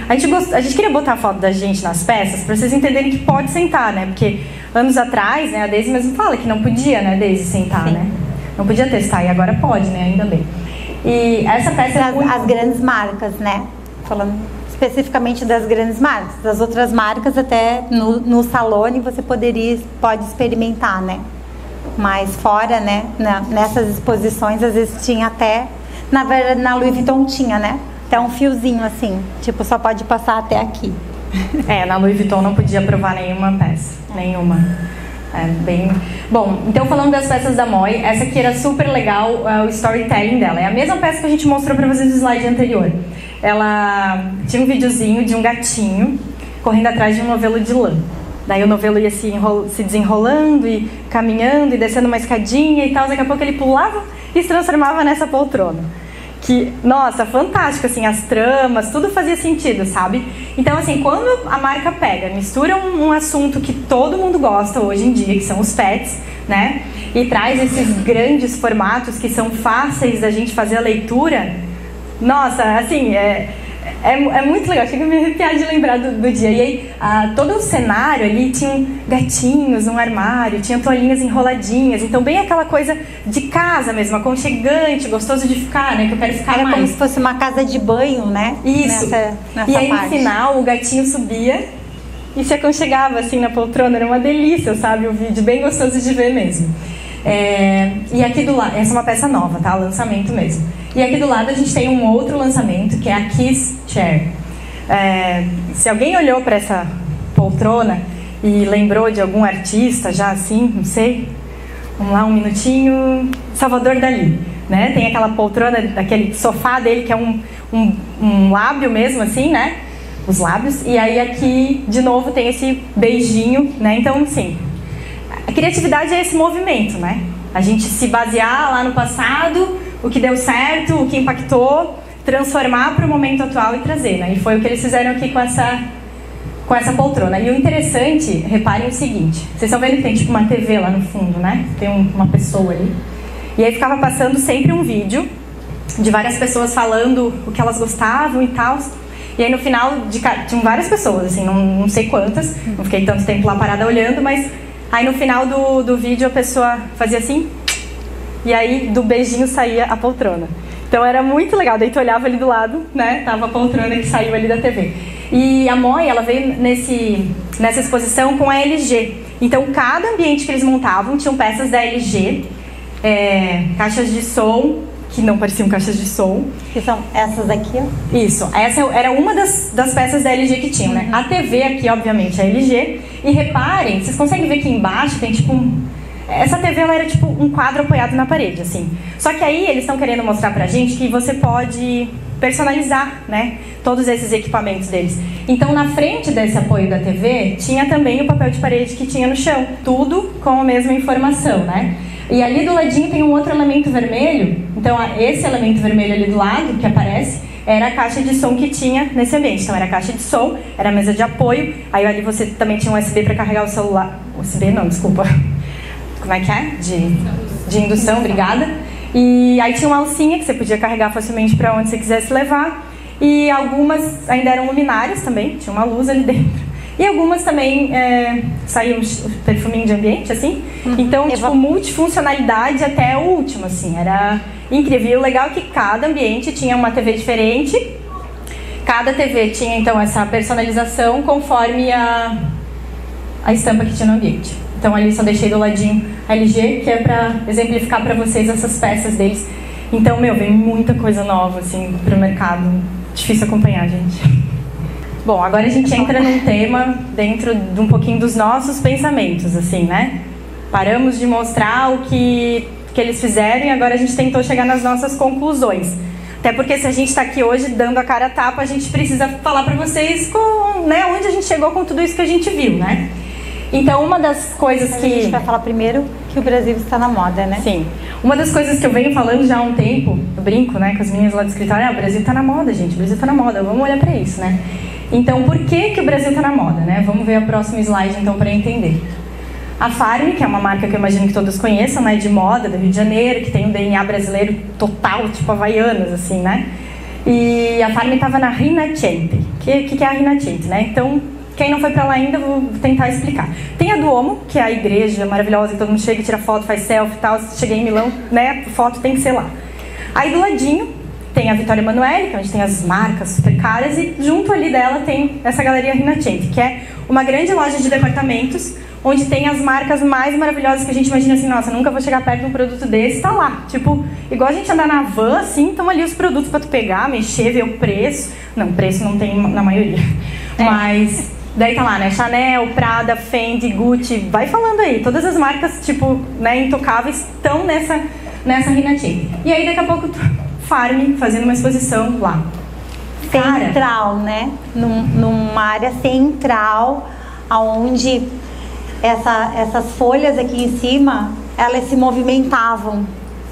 A gente queria botar a foto da gente nas peças para vocês entenderem que pode sentar, né? Porque anos atrás, né, a Daisy mesmo fala que não podia, né, Daisy, sentar, Sim. né? Não podia testar e agora pode, né? Ainda bem. E essa peça As grandes marcas, né? Falando especificamente das grandes marcas. Das outras marcas, até no Salone você pode experimentar, né? Mas fora, né? Nessas exposições, às vezes tinha até... Na verdade, na Louis Vuitton tinha, né? Até um fiozinho assim. Tipo, só pode passar até aqui. Na Louis Vuitton não podia provar nenhuma peça. Nenhuma. Bom, então falando das peças da Moi, essa aqui era super legal, o storytelling dela. É a mesma peça que a gente mostrou pra vocês no slide anterior. Ela tinha um videozinho de um gatinho correndo atrás de um novelo de lã. Daí o novelo ia se desenrolando e caminhando e descendo uma escadinha e tal. Daqui a pouco ele pulava e se transformava nessa poltrona. Que, nossa, fantástico, assim, as tramas, tudo fazia sentido, sabe? Então, assim, quando a marca pega, mistura um assunto que todo mundo gosta hoje em dia, que são os pets, né? E traz esses grandes formatos que são fáceis da gente fazer a leitura, nossa, assim, é muito legal, chega a me arrepiar de lembrar do dia. E aí, todo o cenário ali tinha gatinhos num armário, tinha toalhinhas enroladinhas, então bem aquela coisa de casa mesmo, aconchegante, gostoso de ficar, né, que eu quero ficar mais. Era como se fosse uma casa de banho, né? Isso. Nessa e aí parte. no final o gatinho subia e se aconchegava assim na poltrona, era uma delícia, sabe, o vídeo, bem gostoso de ver mesmo. E aqui do lado, essa é uma peça nova, tá? Lançamento mesmo. E aqui do lado a gente tem um outro lançamento, que é a Kiss Chair. Se alguém olhou para essa poltrona e lembrou de algum artista já assim, não sei, vamos lá, um minutinho, Salvador Dalí, né? Tem aquela poltrona, aquele sofá dele que é um lábio mesmo assim, né? Os lábios. E aí aqui, de novo, tem esse beijinho, né? Então, assim, a criatividade é esse movimento, né? A gente se basear lá no passado, o que deu certo, o que impactou, transformar para o momento atual e trazer, né? E foi o que eles fizeram aqui com essa poltrona. E o interessante, reparem o seguinte, vocês estão vendo que tem tipo uma TV lá no fundo, né? Tem uma pessoa ali. E aí ficava passando sempre um vídeo de várias pessoas falando o que elas gostavam e tal. E aí no final, tinham várias pessoas, assim, não sei quantas, não fiquei tanto tempo lá parada olhando, mas aí no final do vídeo a pessoa fazia assim, e aí do beijinho saía a poltrona. Então era muito legal, daí tu olhava ali do lado, né, tava a poltrona que saiu ali da TV. E a Moi, ela veio nessa exposição com a LG. Então cada ambiente que eles montavam tinham peças da LG, caixas de som, que não pareciam caixas de som. Que são essas aqui, ó. Isso, essa era uma das peças da LG que tinham, né? A TV aqui, obviamente, é LG. E reparem, vocês conseguem ver que embaixo tem tipo essa TV, ela era tipo um quadro apoiado na parede, assim. Só que aí eles estão querendo mostrar pra gente que você pode personalizar, né? Todos esses equipamentos deles. Então, na frente desse apoio da TV, tinha também o papel de parede que tinha no chão. Tudo com a mesma informação, né? E ali do ladinho tem um outro elemento vermelho. Então, esse elemento vermelho ali do lado, que aparece, era a caixa de som que tinha nesse ambiente. Então, era a caixa de som, era a mesa de apoio. Aí ali você também tinha um USB para carregar o celular. USB não, desculpa. Como é que é? De indução, obrigada. E aí tinha uma alcinha que você podia carregar facilmente para onde você quisesse levar. E algumas ainda eram luminárias também, tinha uma luz ali dentro. E algumas também saíam perfuminho de ambiente, assim. Então, tipo, multifuncionalidade até o último, assim. Era incrível. E o legal é que cada ambiente tinha uma TV diferente. Cada TV tinha, então, essa personalização conforme a estampa que tinha no ambiente. Então, ali só deixei do ladinho a LG, que é pra exemplificar pra vocês essas peças deles. Então, vem muita coisa nova, assim, pro mercado. Difícil acompanhar, gente. Bom, agora a gente entra num tema dentro de um pouquinho dos nossos pensamentos, assim, né? Paramos de mostrar o que eles fizeram e agora a gente tentou chegar nas nossas conclusões. Até porque se a gente está aqui hoje dando a cara a tapa, a gente precisa falar para vocês onde a gente chegou com tudo isso que a gente viu, né? Então, uma das coisas A que... gente vai falar primeiro que o Brasil está na moda, né? Sim. Uma das coisas que eu venho falando já há um tempo, eu brinco, né, com as meninas lá do escritório, o Brasil está na moda, gente, o Brasil está na moda, vamos olhar para isso, né? Então, por que o Brasil está na moda, né? Vamos ver o próximo slide, então, para entender. A Farm, que é uma marca que eu imagino que todos conheçam, né, de moda, do Rio de Janeiro, que tem um DNA brasileiro total, tipo Havaianas, assim, né? E a Farm estava na Rinascente. O que é a Rinascente, né? Então, quem não foi pra lá ainda, vou tentar explicar. Tem a Duomo, que é a igreja maravilhosa, que todo mundo chega, tira foto, faz selfie e tal. Cheguei em Milão, né? Foto tem que ser lá. Aí do ladinho tem a Vittorio Emanuele, que é onde tem as marcas super caras, e junto ali dela tem essa Galeria Rinascente, que é uma grande loja de departamentos, onde tem as marcas mais maravilhosas que a gente imagina assim, nossa, nunca vou chegar perto de um produto desse, tá lá. Tipo, igual a gente andar na van, assim, estão ali os produtos pra tu pegar, mexer, ver o preço. Não, preço não tem na maioria. Mas daí tá lá, né, Chanel, Prada, Fendi, Gucci, vai falando aí. Todas as marcas, tipo, né, intocáveis estão nessa Rinascente. E aí daqui a pouco, Farm fazendo uma exposição lá. Central, né? Numa área central, onde essas folhas aqui em cima, elas se movimentavam.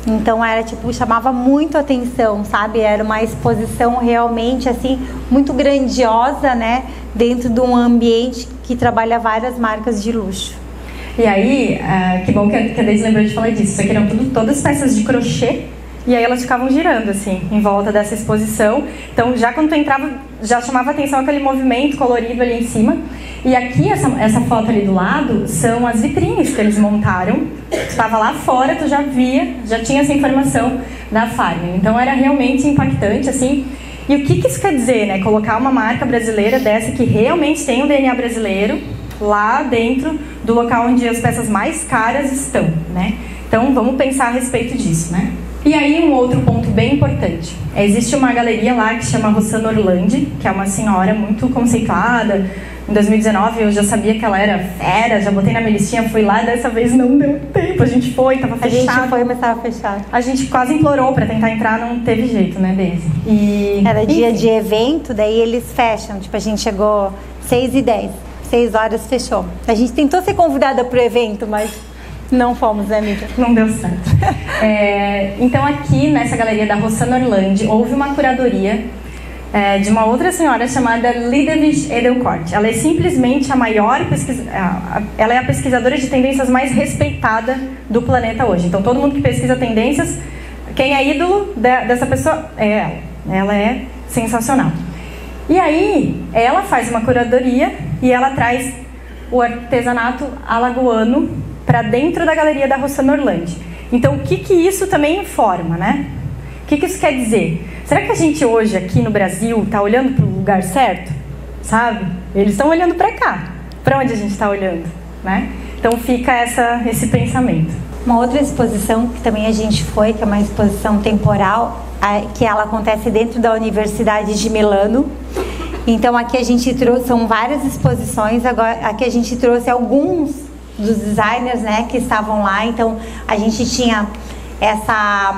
Então era tipo, chamava muito atenção, sabe? Era uma exposição realmente assim, muito grandiosa, né? Dentro de um ambiente que trabalha várias marcas de luxo. E aí, que bom que a Deise lembrou de falar disso. Isso aqui eram todas peças de crochê. E aí elas ficavam girando, assim, em volta dessa exposição. Então, já quando tu entrava, já chamava atenção aquele movimento colorido ali em cima. E aqui, essa foto ali do lado, são as vitrines que eles montaram. Tu estava lá fora, tu já via, já tinha essa informação da Farm. Então, era realmente impactante, assim. E o que isso quer dizer, né? Colocar uma marca brasileira dessa que realmente tem um DNA brasileiro lá dentro do local onde as peças mais caras estão, né? Então, vamos pensar a respeito disso, né? E aí, um outro ponto bem importante. Existe uma galeria lá que chama Rossana Orlandi, que é uma senhora muito conceituada. Em 2019, eu já sabia que ela era fera, já botei na minha listinha, fui lá, dessa vez não deu tempo. A gente foi, tava fechado. A gente foi, mas tava fechado. A gente quase implorou pra tentar entrar, não teve jeito, né, Deise? Era dia de evento, daí eles fecham. Tipo, a gente chegou 6h10, 6 horas fechou. A gente tentou ser convidada pro evento, mas... não fomos, né, amiga? Não deu certo. Então, aqui nessa galeria da Rossana Orlandi, houve uma curadoria de uma outra senhora chamada Lidevich Edelkort. Ela é simplesmente a maior ela é a pesquisadora de tendências mais respeitada do planeta hoje. Então, todo mundo que pesquisa tendências, quem é ídolo dessa pessoa é ela. Ela é sensacional. E aí, ela faz uma curadoria e ela traz o artesanato alagoano para dentro da galeria da Rossana Orlandi. Então, o que isso também informa, né? O que isso quer dizer? Será que a gente hoje, aqui no Brasil, está olhando para o lugar certo? Sabe? Eles estão olhando para cá. Para onde a gente está olhando, né? Então, fica esse pensamento. Uma outra exposição que também a gente foi, que é uma exposição temporal, que ela acontece dentro da Universidade de Milano. Então, aqui a gente trouxe, são várias exposições, agora aqui a gente trouxe alguns dos designers, né, que estavam lá. Então a gente tinha essa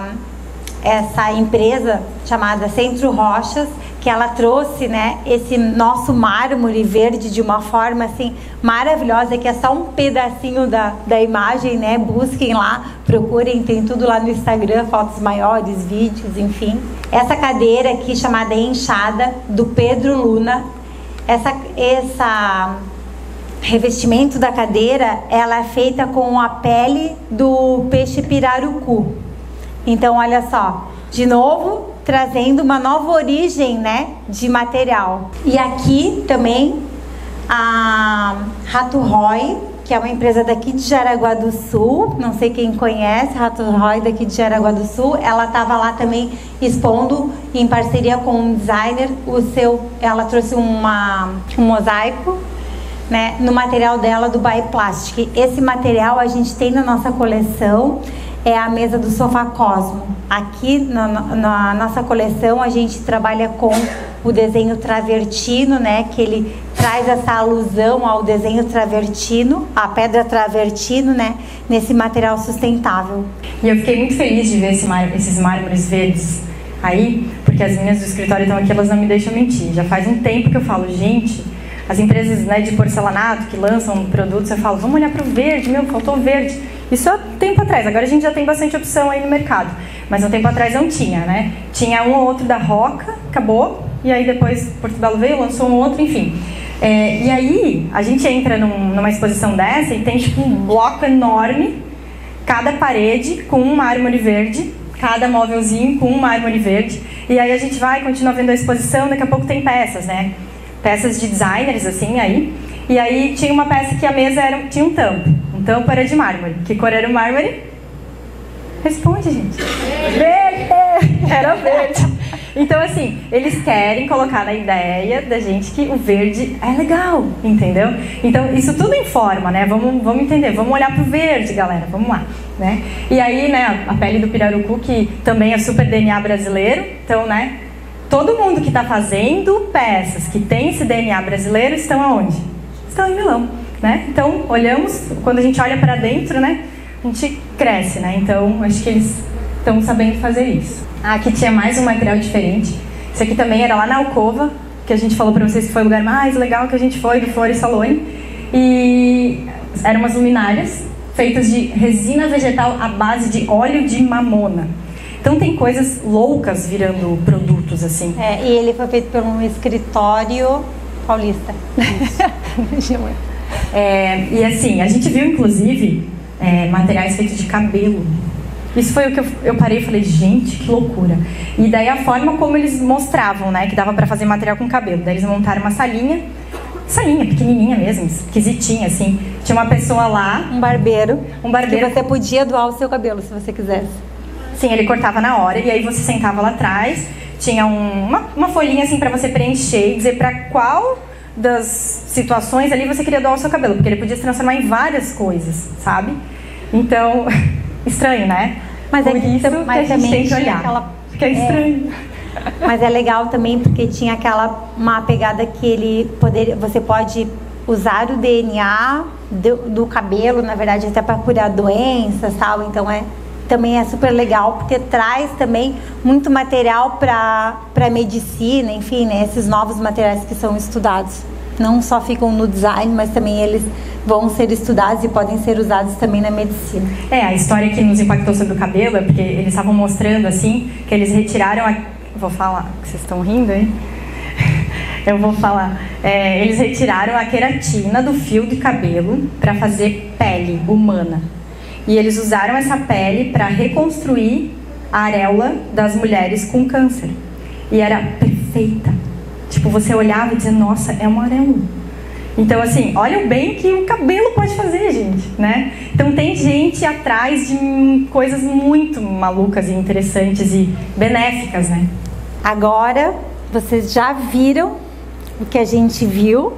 empresa chamada Centro Rochas, que ela trouxe, né, esse nosso mármore verde de uma forma assim maravilhosa, que é só um pedacinho da imagem, né? Busquem lá, procurem, tem tudo lá no Instagram, fotos maiores, vídeos, enfim. Essa cadeira aqui chamada Enxada, do Pedro Luna, essa revestimento da cadeira, ela é feita com a pele do peixe pirarucu. Então, olha só, de novo, trazendo uma nova origem, né, de material. E aqui também a Rato Roy, que é uma empresa daqui de Jaraguá do Sul, não sei quem conhece, Rato Roy daqui de Jaraguá do Sul, ela estava lá também expondo em parceria com um designer, ela trouxe um mosaico, né, no material dela do By Plastic. Esse material a gente tem na nossa coleção, é a mesa do Sofá Cosmo. Aqui na nossa coleção a gente trabalha com o desenho travertino, né, que ele traz essa alusão ao desenho travertino, a pedra travertino, né, nesse material sustentável. E eu fiquei muito feliz de ver esses mármores verdes aí, porque as meninas do escritório estão aqui, elas não me deixam mentir. Já faz um tempo que eu falo, gente, as empresas, né, de porcelanato que lançam produtos, você fala, vamos olhar para o verde, meu, faltou verde. Isso há tempo atrás, agora a gente já tem bastante opção aí no mercado, mas há um tempo atrás não tinha, né? Tinha um ou outro da Roca, acabou, e aí depois Portobello veio, lançou um outro, enfim. E aí a gente entra numa exposição dessa e tem tipo um bloco enorme, cada parede com um mármore verde, cada móvelzinho com um mármore verde, e aí a gente vai, continua vendo a exposição, daqui a pouco tem peças, né? Peças de designers, assim, aí. E aí tinha uma peça que a mesa tinha um tampo. Um tampo era de mármore. Que cor era o mármore? Responde, gente. Verde! Era verde. Então, assim, eles querem colocar na ideia da gente que o verde é legal, entendeu? Então, isso tudo informa, né? Vamos entender, vamos olhar pro verde, galera, vamos lá, né? E aí, né, a pele do pirarucu, que também é super DNA brasileiro, então, né, todo mundo que está fazendo peças que tem esse DNA brasileiro estão aonde? Estão em Milão, né? Então, olhamos, quando a gente olha para dentro, né, a gente cresce, né? Então, acho que eles estão sabendo fazer isso. Aqui tinha mais um material diferente. Esse aqui também era lá na Alcova, que a gente falou para vocês que foi o lugar mais legal que a gente foi, do Fori Salone. E eram umas luminárias feitas de resina vegetal à base de óleo de mamona. Então tem coisas loucas virando produtos, assim. E ele foi feito por um escritório paulista. E assim, a gente viu inclusive materiais feitos de cabelo. Isso foi o que eu parei e falei, gente, que loucura. E daí a forma como eles mostravam, né, que dava pra fazer material com cabelo. Daí eles montaram uma salinha pequenininha mesmo, esquisitinha, assim. Tinha uma pessoa lá. Um barbeiro. Que você podia doar o seu cabelo, se você quisesse. Sim, ele cortava na hora, e aí você sentava lá atrás. Tinha uma folhinha assim pra você preencher e dizer pra qual das situações ali você queria doar o seu cabelo. Porque ele podia se transformar em várias coisas, sabe? Então... Estranho, né? Mas por isso que a gente tem que olhar. Porque é estranho. Mas é legal também porque tinha uma pegada que você pode usar o DNA do cabelo, na verdade, até para curar doenças e tal. Então também é super legal porque traz também muito material para medicina, enfim, né? Esses novos materiais que são estudados. Não só ficam no design, mas também eles vão ser estudados e podem ser usados também na medicina. A história que nos impactou sobre o cabelo é porque eles estavam mostrando, assim, que eles retiraram Vou falar, vocês estão rindo, hein? Eu vou falar. Eles retiraram a queratina do fio de cabelo para fazer pele humana. E eles usaram essa pele para reconstruir a areola das mulheres com câncer. E era perfeita. Tipo, você olhava e dizia, nossa, é uma areola. Então, assim, olha o bem que o cabelo pode fazer, gente, né? Então, tem gente atrás de coisas muito malucas e interessantes e benéficas, né? Agora, vocês já viram o que a gente viu,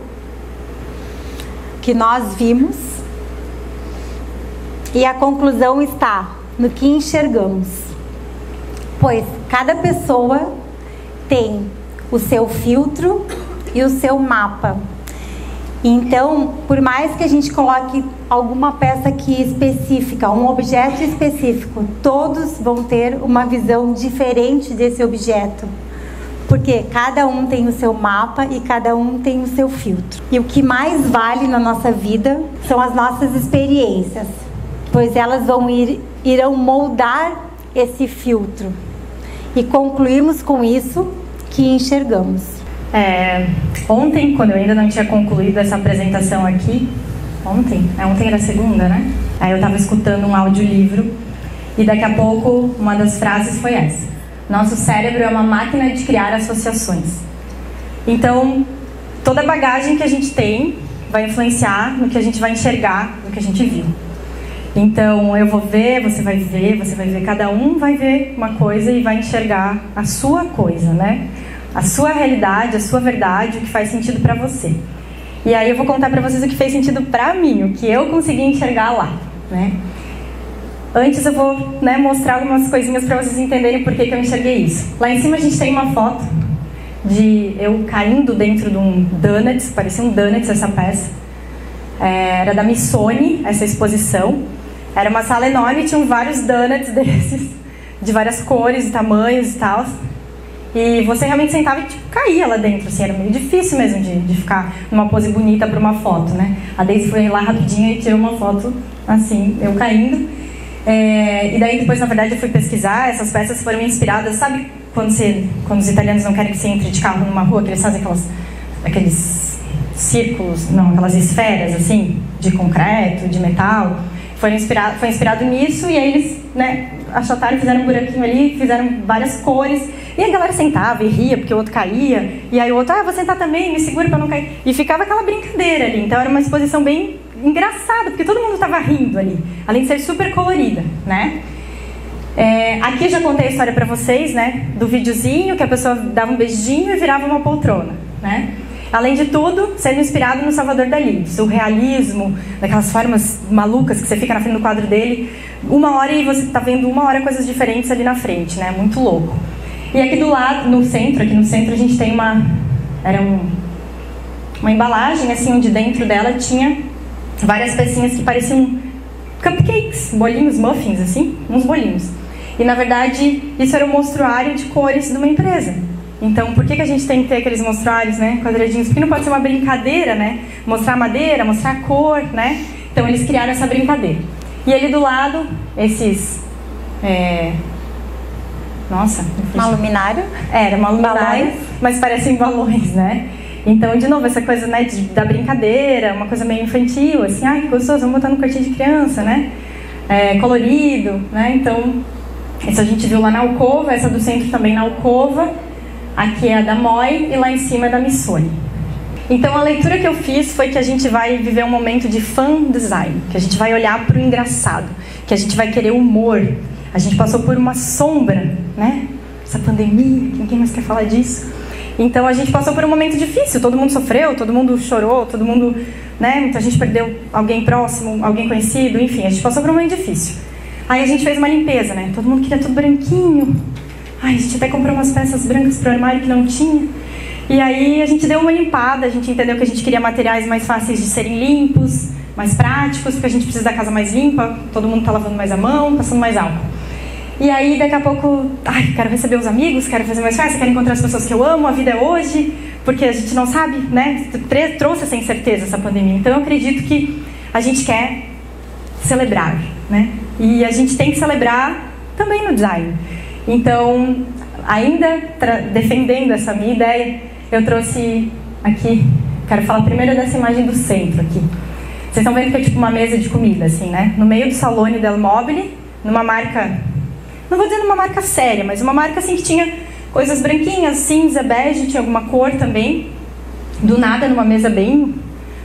que nós vimos, e a conclusão está no que enxergamos. Pois cada pessoa tem o seu filtro e o seu mapa. Então, por mais que a gente coloque alguma peça aqui específica, um objeto específico, todos vão ter uma visão diferente desse objeto. Porque cada um tem o seu mapa e cada um tem o seu filtro. E o que mais vale na nossa vida são as nossas experiências, pois elas irão moldar esse filtro. E concluímos com isso que enxergamos. Ontem, quando eu ainda não tinha concluído essa apresentação aqui, ontem era segunda, né? Aí eu estava escutando um audiolivro e daqui a pouco uma das frases foi essa: nosso cérebro é uma máquina de criar associações. Então, toda a bagagem que a gente tem vai influenciar no que a gente vai enxergar, no que a gente viu. Então, eu vou ver, você vai ver, cada um vai ver uma coisa e vai enxergar a sua coisa, né? A sua realidade, a sua verdade, o que faz sentido pra você. E aí eu vou contar pra vocês o que fez sentido pra mim, o que eu consegui enxergar lá, né? Antes eu vou, né, mostrar algumas coisinhas pra vocês entenderem por que eu enxerguei isso. Lá em cima a gente tem uma foto de eu caindo dentro de um donuts, parecia um donuts essa peça. Era da Missoni, essa exposição. Era uma sala enorme, tinham vários donuts desses, de várias cores e tamanhos e tal. E você realmente sentava e tipo, caía lá dentro, assim, era meio difícil mesmo de ficar numa pose bonita para uma foto, né? A Daisy foi lá rapidinho e tirou uma foto, assim, eu caindo. E daí depois, na verdade, eu fui pesquisar, essas peças foram inspiradas, sabe quando os italianos não querem que você entre de carro numa rua, que eles fazem aqueles círculos, não, aquelas esferas, assim, de concreto, de metal. Foi inspirado nisso, e aí eles, né, achataram, fizeram um buraquinho ali, fizeram várias cores, e a galera sentava e ria porque o outro caía, e aí o outro, vou sentar também, me segura pra não cair, e ficava aquela brincadeira ali. Então era uma exposição bem engraçada, porque todo mundo estava rindo ali, além de ser super colorida, né? Aqui eu já contei a história pra vocês, né, do videozinho que a pessoa dava um beijinho e virava uma poltrona, né? Além de tudo, sendo inspirado no Salvador Dalí, surrealismo, daquelas formas malucas que você fica na frente do quadro dele, 1 hora e você está vendo 1 hora coisas diferentes ali na frente, né? Muito louco. E aqui do lado, aqui no centro a gente tem uma embalagem, assim, onde dentro dela tinha várias pecinhas que pareciam cupcakes, bolinhos, muffins, assim, uns bolinhos. E na verdade, isso era um mostruário de cores de uma empresa. Então, por que a gente tem que ter aqueles mostruários, né, quadradinhos? Porque não pode ser uma brincadeira, né? Mostrar a madeira, mostrar a cor, né? Então, eles criaram essa brincadeira. E ali do lado, esses... Nossa... Uma luminária? Era uma luminária, balões. Mas parecem balões, né? Então, de novo, essa coisa, né, da brincadeira, uma coisa meio infantil, assim, ai, que gostoso, vamos botar no quartinho de criança, né? Colorido, né? Então, isso a gente viu lá na alcova, essa do centro também na alcova. Aqui é a da Moi e lá em cima é da Missoni. Então a leitura que eu fiz foi que a gente vai viver um momento de fan design, que a gente vai olhar para o engraçado, que a gente vai querer humor. A gente passou por uma sombra, né? Essa pandemia, ninguém mais quer falar disso. Então a gente passou por um momento difícil, todo mundo sofreu, todo mundo chorou, todo mundo, né? Muita gente perdeu alguém próximo, alguém conhecido, enfim, a gente passou por um momento difícil. Aí a gente fez uma limpeza, né? Todo mundo queria tudo branquinho. Ai, a gente até comprou umas peças brancas para o armário que não tinha. E aí a gente deu uma limpada, a gente entendeu que a gente queria materiais mais fáceis de serem limpos, mais práticos, porque a gente precisa da casa mais limpa, todo mundo está lavando mais a mão, passando mais álcool. E aí daqui a pouco, quero receber os amigos, quero fazer mais festa, quero encontrar as pessoas que eu amo, a vida é hoje, porque a gente não sabe, né? Trouxe essa incerteza, essa pandemia. Então eu acredito que a gente quer celebrar, né? E a gente tem que celebrar também no design. Então, ainda defendendo essa minha ideia, eu trouxe aqui, quero falar primeiro dessa imagem do centro aqui. Vocês estão vendo que é tipo uma mesa de comida, assim, né? No meio do Salone del Mobile, numa marca, não vou dizer numa marca séria, mas uma marca assim que tinha coisas branquinhas, cinza, bege, tinha alguma cor também. Do nada, numa mesa bem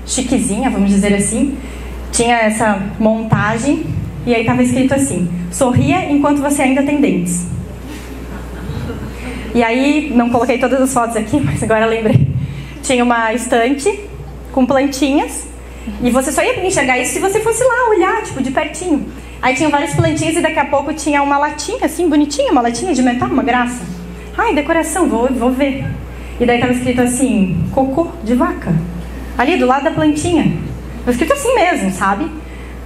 chiquezinha, vamos dizer assim, tinha essa montagem e aí estava escrito assim: sorria enquanto você ainda tem dentes. E aí, não coloquei todas as fotos aqui, mas agora lembrei. Tinha uma estante com plantinhas, e você só ia enxergar isso se você fosse lá olhar, tipo, de pertinho. Aí tinha várias plantinhas e daqui a pouco tinha uma latinha, assim, bonitinha, uma latinha de metal, uma graça. Ai, decoração, vou ver. E daí estava escrito assim, cocô de vaca. Ali, do lado da plantinha. Estava escrito assim mesmo, sabe?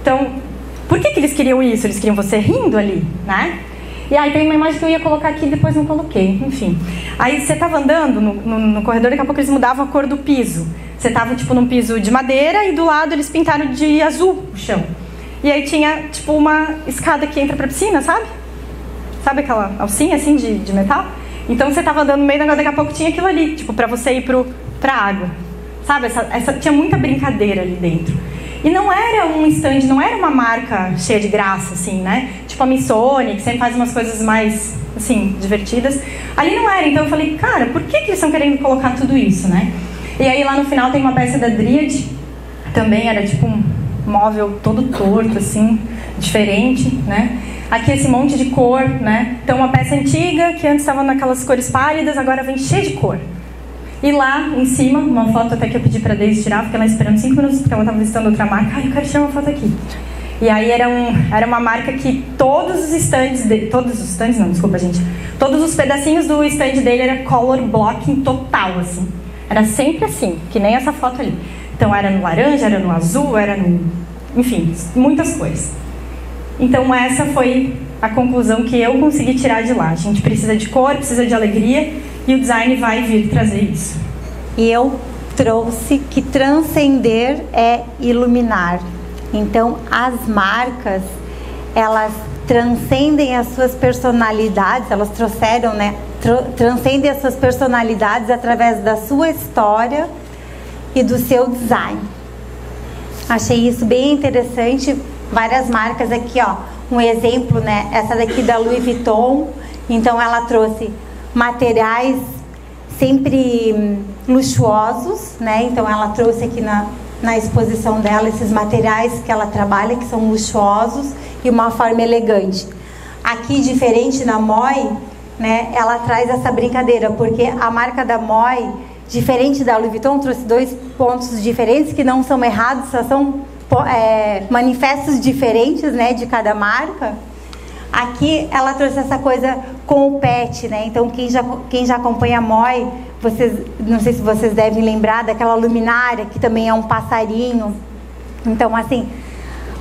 Então, por que eles queriam isso? Eles queriam você rindo ali, né? E aí tem uma imagem que eu ia colocar aqui e depois não coloquei, enfim. Aí você estava andando no corredor, daqui a pouco eles mudavam a cor do piso. Você estava tipo num piso de madeira e do lado eles pintaram de azul o chão. E aí tinha tipo uma escada que entra pra piscina, sabe? Sabe aquela alcinha assim de metal? Então você estava andando no meio da água, daqui a pouco tinha aquilo ali, tipo, pra você ir pra água. Sabe? Tinha muita brincadeira ali dentro. E não era um stand, não era uma marca cheia de graça, assim, né? Tipo a Missoni, que sempre faz umas coisas mais, assim, divertidas. Ali não era, então eu falei, cara, por que eles estão querendo colocar tudo isso, né? E aí lá no final tem uma peça da Dryad, também era tipo um móvel todo torto, assim, diferente, né? Aqui esse monte de cor, né? Então uma peça antiga, que antes estava naquelas cores pálidas, agora vem cheia de cor. E lá em cima, uma foto até que eu pedi pra Daisy tirar, fiquei lá esperando 5 minutos porque ela estava visitando outra marca. Ai, eu quero tirar uma foto aqui. E aí era uma marca que todos os stands todos os pedacinhos do stand dele era color blocking total, assim. Era sempre assim, que nem essa foto ali. Então era no laranja, era no azul, era no... enfim, muitas cores. Então essa foi a conclusão que eu consegui tirar de lá. A gente precisa de cor, precisa de alegria, e o design vai vir trazer isso. E eu trouxe que transcender é iluminar. Então, as marcas, elas transcendem as suas personalidades, elas trouxeram, né? Transcendem as suas personalidades através da sua história e do seu design. Achei isso bem interessante. Várias marcas aqui, ó. Um exemplo, né? Essa daqui da Louis Vuitton. Então, ela trouxe materiais sempre luxuosos, né? Então, ela trouxe aqui na exposição dela esses materiais que ela trabalha, que são luxuosos e uma forma elegante. Aqui, diferente na Moi, né? Ela traz essa brincadeira, porque a marca da Moi, diferente da Louis Vuitton, trouxe 2 pontos diferentes que não são errados, só são manifestos diferentes, né, de cada marca. Aqui ela trouxe essa coisa com o pet, né? Então quem já acompanha a Moi, não sei se vocês devem lembrar daquela luminária que também é um passarinho. Então, assim,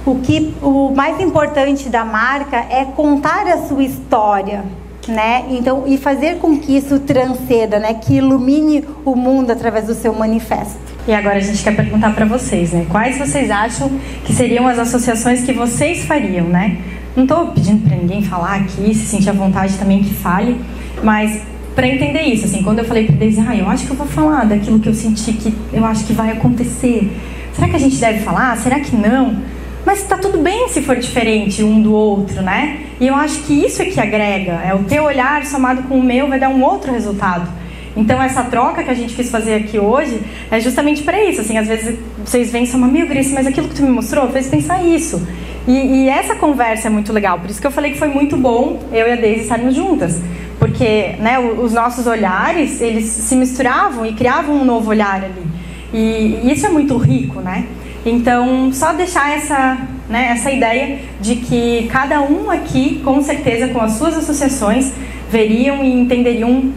o mais importante da marca é contar a sua história, né? Então, e fazer com que isso transcenda, né? Que ilumine o mundo através do seu manifesto. E agora a gente quer perguntar para vocês, né? Quais vocês acham que seriam as associações que vocês fariam, né? Não estou pedindo para ninguém falar aqui, se sentir à vontade também que fale, mas para entender isso, assim, quando eu falei para eles, eu acho que eu vou falar daquilo que eu senti que eu acho que vai acontecer. Será que a gente deve falar? Será que não? Mas tá tudo bem se for diferente um do outro, né? E eu acho que isso é que agrega, é o teu olhar somado com o meu vai dar um outro resultado. Então essa troca que a gente quis fazer aqui hoje é justamente para isso, assim, às vezes vocês vêm e falam, meu Grace, mas aquilo que tu me mostrou fez pensar isso. E essa conversa é muito legal, por isso que eu falei que foi muito bom eu e a Daisy estarmos juntas. Porque, né, os nossos olhares, eles se misturavam e criavam um novo olhar ali. E isso é muito rico, né? Então, só deixar essa ideia de que cada um aqui, com certeza, com as suas associações, veriam e entenderiam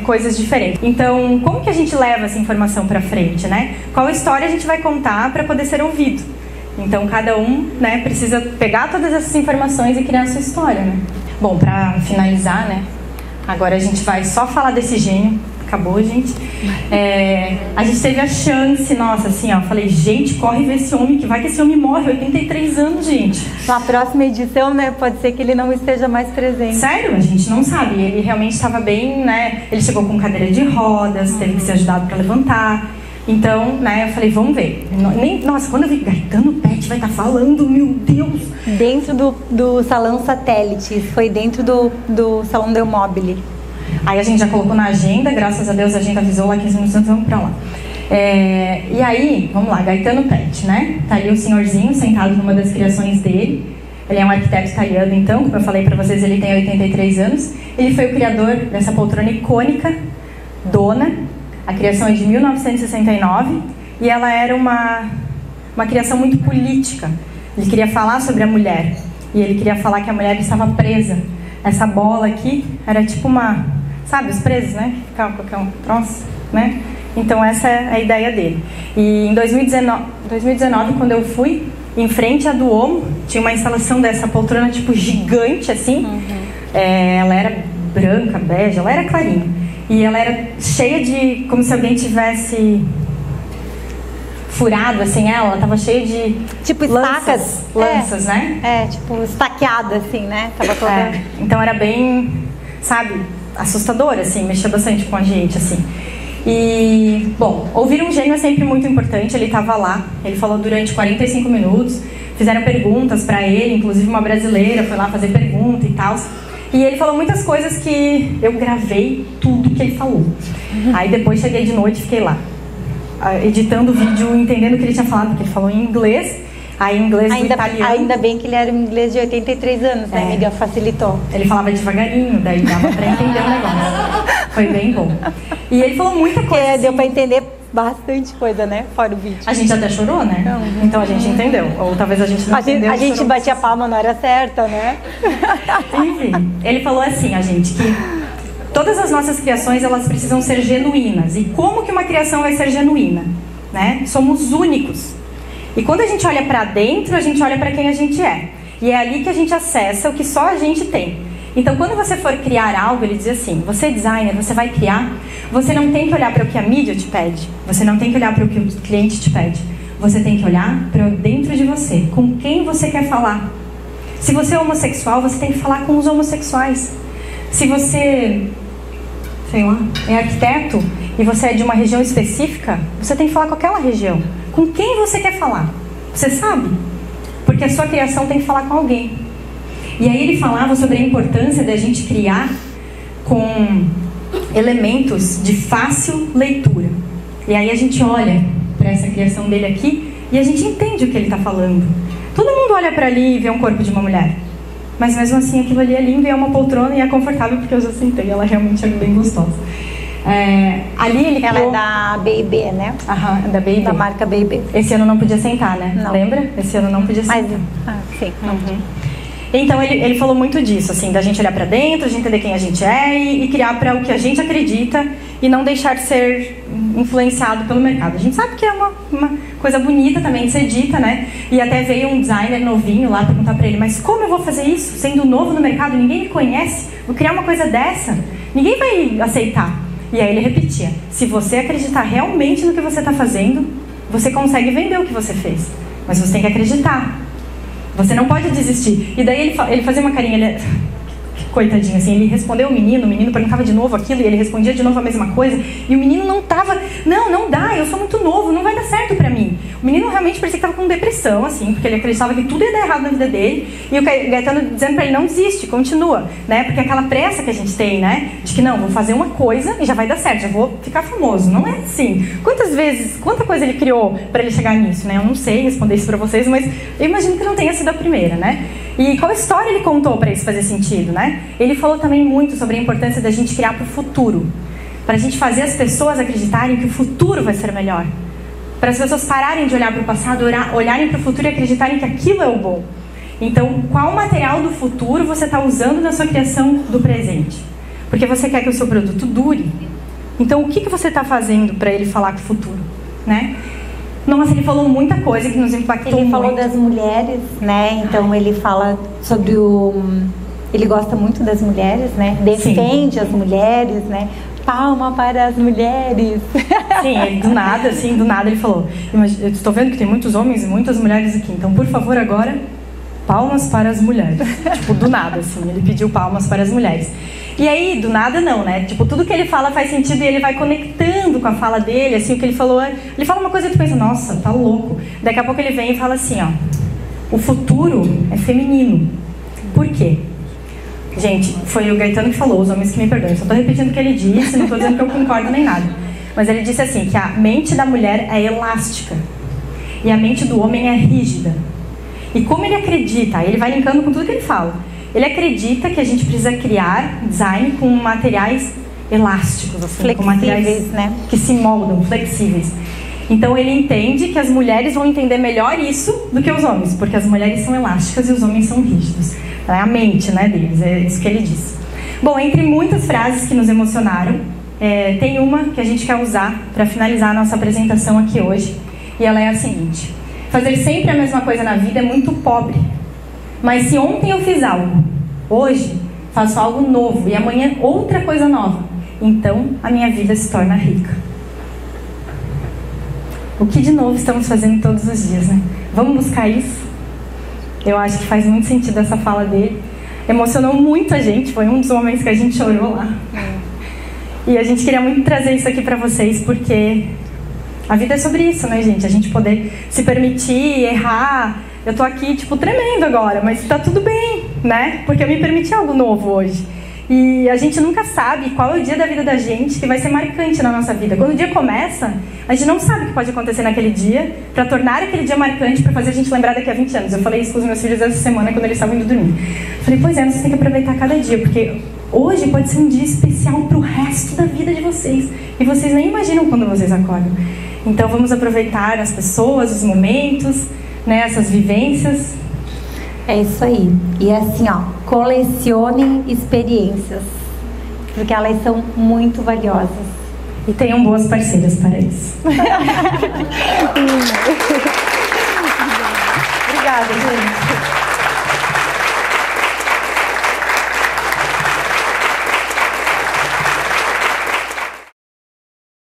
coisas diferentes. Então, como que a gente leva essa informação para frente, né? Qual história a gente vai contar para poder ser ouvido? Então, cada um, né, precisa pegar todas essas informações e criar a sua história, né? Bom, para finalizar, né? Agora a gente vai só falar desse gênio. Acabou, gente. A gente teve a chance, nossa, assim, ó. Falei, gente, corre ver esse homem, que vai que esse homem morre, 83 anos, gente. Na próxima edição, né, pode ser que ele não esteja mais presente. Sério? A gente não sabe. Ele realmente estava bem, né? Ele chegou com cadeira de rodas, teve que ser ajudado para levantar. Então, né, eu falei, vamos ver. Nossa, quando eu vi Gaetano Pet vai estar falando, meu Deus. Dentro do Salão Satélite, foi dentro do Salão Del Mobile. Aí a gente já colocou na agenda, graças a Deus a gente avisou lá 15 minutos antes, vamos pra lá. E aí, vamos lá, Gaetano Pet, né? Tá ali o senhorzinho sentado numa das criações dele. Ele é um arquiteto italiano, então, como eu falei pra vocês, ele tem 83 anos. Ele foi o criador dessa poltrona icônica, Dona. A criação é de 1969 e ela era uma criação muito política. Ele queria falar sobre a mulher e ele queria falar que a mulher estava presa. Essa bola aqui era tipo uma... Sabe, os presos, né? Ficava qualquer um troço, né? Então essa é a ideia dele. E em 2019, quando eu fui, em frente à Duomo, tinha uma instalação dessa poltrona tipo gigante, assim. Ela era branca, bege, ela era clarinha. E ela era cheia de... como se alguém tivesse furado, assim, ela estava cheia de... Tipo estacas. Lanças, né? Tipo estaqueada, assim, né? Tava toda... Então era bem, sabe, assustador, assim, mexia bastante com a gente, assim. E, bom, ouvir um gênio é sempre muito importante. Ele estava lá, ele falou durante 45 minutos, fizeram perguntas para ele, inclusive uma brasileira foi lá fazer pergunta e tal. E ele falou muitas coisas que eu gravei tudo que ele falou. Aí depois cheguei de noite e fiquei lá, editando o vídeo, entendendo o que ele tinha falado, porque ele falou em inglês, aí em inglês do italiano. Ainda bem que ele era um inglês de 83 anos, né, amiga? Facilitou. Ele falava devagarinho, daí dava pra entender o negócio. Foi bem bom. E ele falou muita coisa. Assim, deu pra entender bastante coisa, né? Fora o vídeo. A gente até chorou, né? Então a gente entendeu. Ou talvez a gente não entendeu. A gente batia a palma na hora certa, né? Enfim, ele falou assim, a gente, que todas as nossas criações, elas precisam ser genuínas. E como que uma criação vai ser genuína? Né? Somos únicos. E quando a gente olha pra dentro, a gente olha pra quem a gente é. E é ali que a gente acessa o que só a gente tem. Então, quando você for criar algo, ele diz assim, você é designer, você vai criar, você não tem que olhar para o que a mídia te pede, você não tem que olhar para o que o cliente te pede, você tem que olhar para dentro de você, com quem você quer falar. Se você é homossexual, você tem que falar com os homossexuais. Se você, sei lá, é arquiteto e você é de uma região específica, você tem que falar com aquela região. Com quem você quer falar? Você sabe? Porque a sua criação tem que falar com alguém. E aí ele falava sobre a importância da gente criar com elementos de fácil leitura. E aí a gente olha para essa criação dele aqui e a gente entende o que ele está falando. Todo mundo olha para ali e vê um corpo de uma mulher. Mas mesmo assim aquilo ali é lindo e é uma poltrona e é confortável porque eu já sentei, ela realmente é bem gostosa. Ali ele Ela criou... é da B&B, né? Aham, da B&B. Da marca B&B. Esse ano não podia sentar, né? Não. Lembra? Esse ano não podia sentar. Sim. Então ele falou muito disso, assim, da gente olhar pra dentro, a gente entender quem a gente é e criar para o que a gente acredita e não deixar de ser influenciado pelo mercado. A gente sabe que é uma coisa bonita também de ser dita, né? E até veio um designer novinho lá perguntar pra ele, mas como eu vou fazer isso? Sendo novo no mercado, ninguém me conhece, vou criar uma coisa dessa? Ninguém vai aceitar. E aí ele repetia, se você acreditar realmente no que você está fazendo, você consegue vender o que você fez. Mas você tem que acreditar. Você não pode desistir. E daí ele fazia uma carinha, coitadinho, assim, ele respondeu o menino perguntava de novo aquilo e ele respondia de novo a mesma coisa. E o menino não tava, não dá, eu sou muito novo, não vai dar certo pra mim. O menino realmente parecia que estava com depressão, assim, porque ele acreditava que tudo ia dar errado na vida dele. E o Gaetano dizendo pra ele, não desiste, continua, né? Porque aquela pressa que a gente tem, né? De que não, vou fazer uma coisa e já vai dar certo, já vou ficar famoso. Não é assim. Quanta coisa ele criou pra ele chegar nisso, né? Eu não sei responder isso pra vocês, mas eu imagino que não tenha sido a primeira, né? E qual história ele contou para isso fazer sentido, né? Ele falou também muito sobre a importância da gente criar para o futuro. Para a gente fazer as pessoas acreditarem que o futuro vai ser melhor. Para as pessoas pararem de olhar para o passado, olharem para o futuro e acreditarem que aquilo é o bom. Então, qual material do futuro você está usando na sua criação do presente? Porque você quer que o seu produto dure. Então, o que você está fazendo para ele falar com o futuro, né? Nossa, ele falou muita coisa que nos impactou muito. Ele falou das mulheres, né? Então ele fala sobre ele gosta muito das mulheres, né? Defende as mulheres, né? Palma para as mulheres. Sim, ele, do nada ele falou, eu estou vendo que tem muitos homens e muitas mulheres aqui, então por favor agora, palmas para as mulheres. Tipo, do nada, assim, ele pediu palmas para as mulheres. E aí, do nada não, né? Tipo, tudo que ele fala faz sentido e ele vai conectando com a fala dele, assim, o que ele falou. Ele fala uma coisa e tu pensa, nossa, tá louco. Daqui a pouco ele vem e fala assim, ó, o futuro é feminino. Por quê? Gente, foi o Gaetano que falou, os homens que me perdoem. Só tô repetindo o que ele disse, não tô dizendo que eu concordo nem nada. Mas ele disse assim, que a mente da mulher é elástica e a mente do homem é rígida. E como ele acredita, ele vai linkando com tudo que ele fala. Ele acredita que a gente precisa criar design com materiais elásticos, assim, flexíveis, com materiais, né? Que se moldam, flexíveis. Então ele entende que as mulheres vão entender melhor isso do que os homens, porque as mulheres são elásticas e os homens são rígidos. É a mente, né, deles, é isso que ele diz. Bom, entre muitas frases que nos emocionaram, tem uma que a gente quer usar para finalizar a nossa apresentação aqui hoje, e ela é a seguinte: fazer sempre a mesma coisa na vida é muito pobre. Mas se ontem eu fiz algo, hoje faço algo novo e amanhã outra coisa nova, então a minha vida se torna rica. O que de novo estamos fazendo todos os dias, né? Vamos buscar isso? Eu acho que faz muito sentido essa fala dele. Emocionou muito a gente, foi um dos momentos que a gente chorou lá. E a gente queria muito trazer isso aqui pra vocês, porque a vida é sobre isso, né, gente? A gente poder se permitir, errar. Eu tô aqui, tipo, tremendo agora, mas tá tudo bem, né? Porque eu me permiti algo novo hoje. E a gente nunca sabe qual é o dia da vida da gente que vai ser marcante na nossa vida. Quando o dia começa, a gente não sabe o que pode acontecer naquele dia para tornar aquele dia marcante, para fazer a gente lembrar daqui a 20 anos. Eu falei isso com os meus filhos essa semana, quando eles estavam indo dormir. Falei, pois é, vocês têm que aproveitar cada dia, porque hoje pode ser um dia especial pro resto da vida de vocês. E vocês nem imaginam quando vocês acordam. Então vamos aproveitar as pessoas, os momentos, né, essas vivências. É isso aí. E assim, ó, colecionem experiências, porque elas são muito valiosas. E tenham boas parceiras para isso. Obrigada, gente.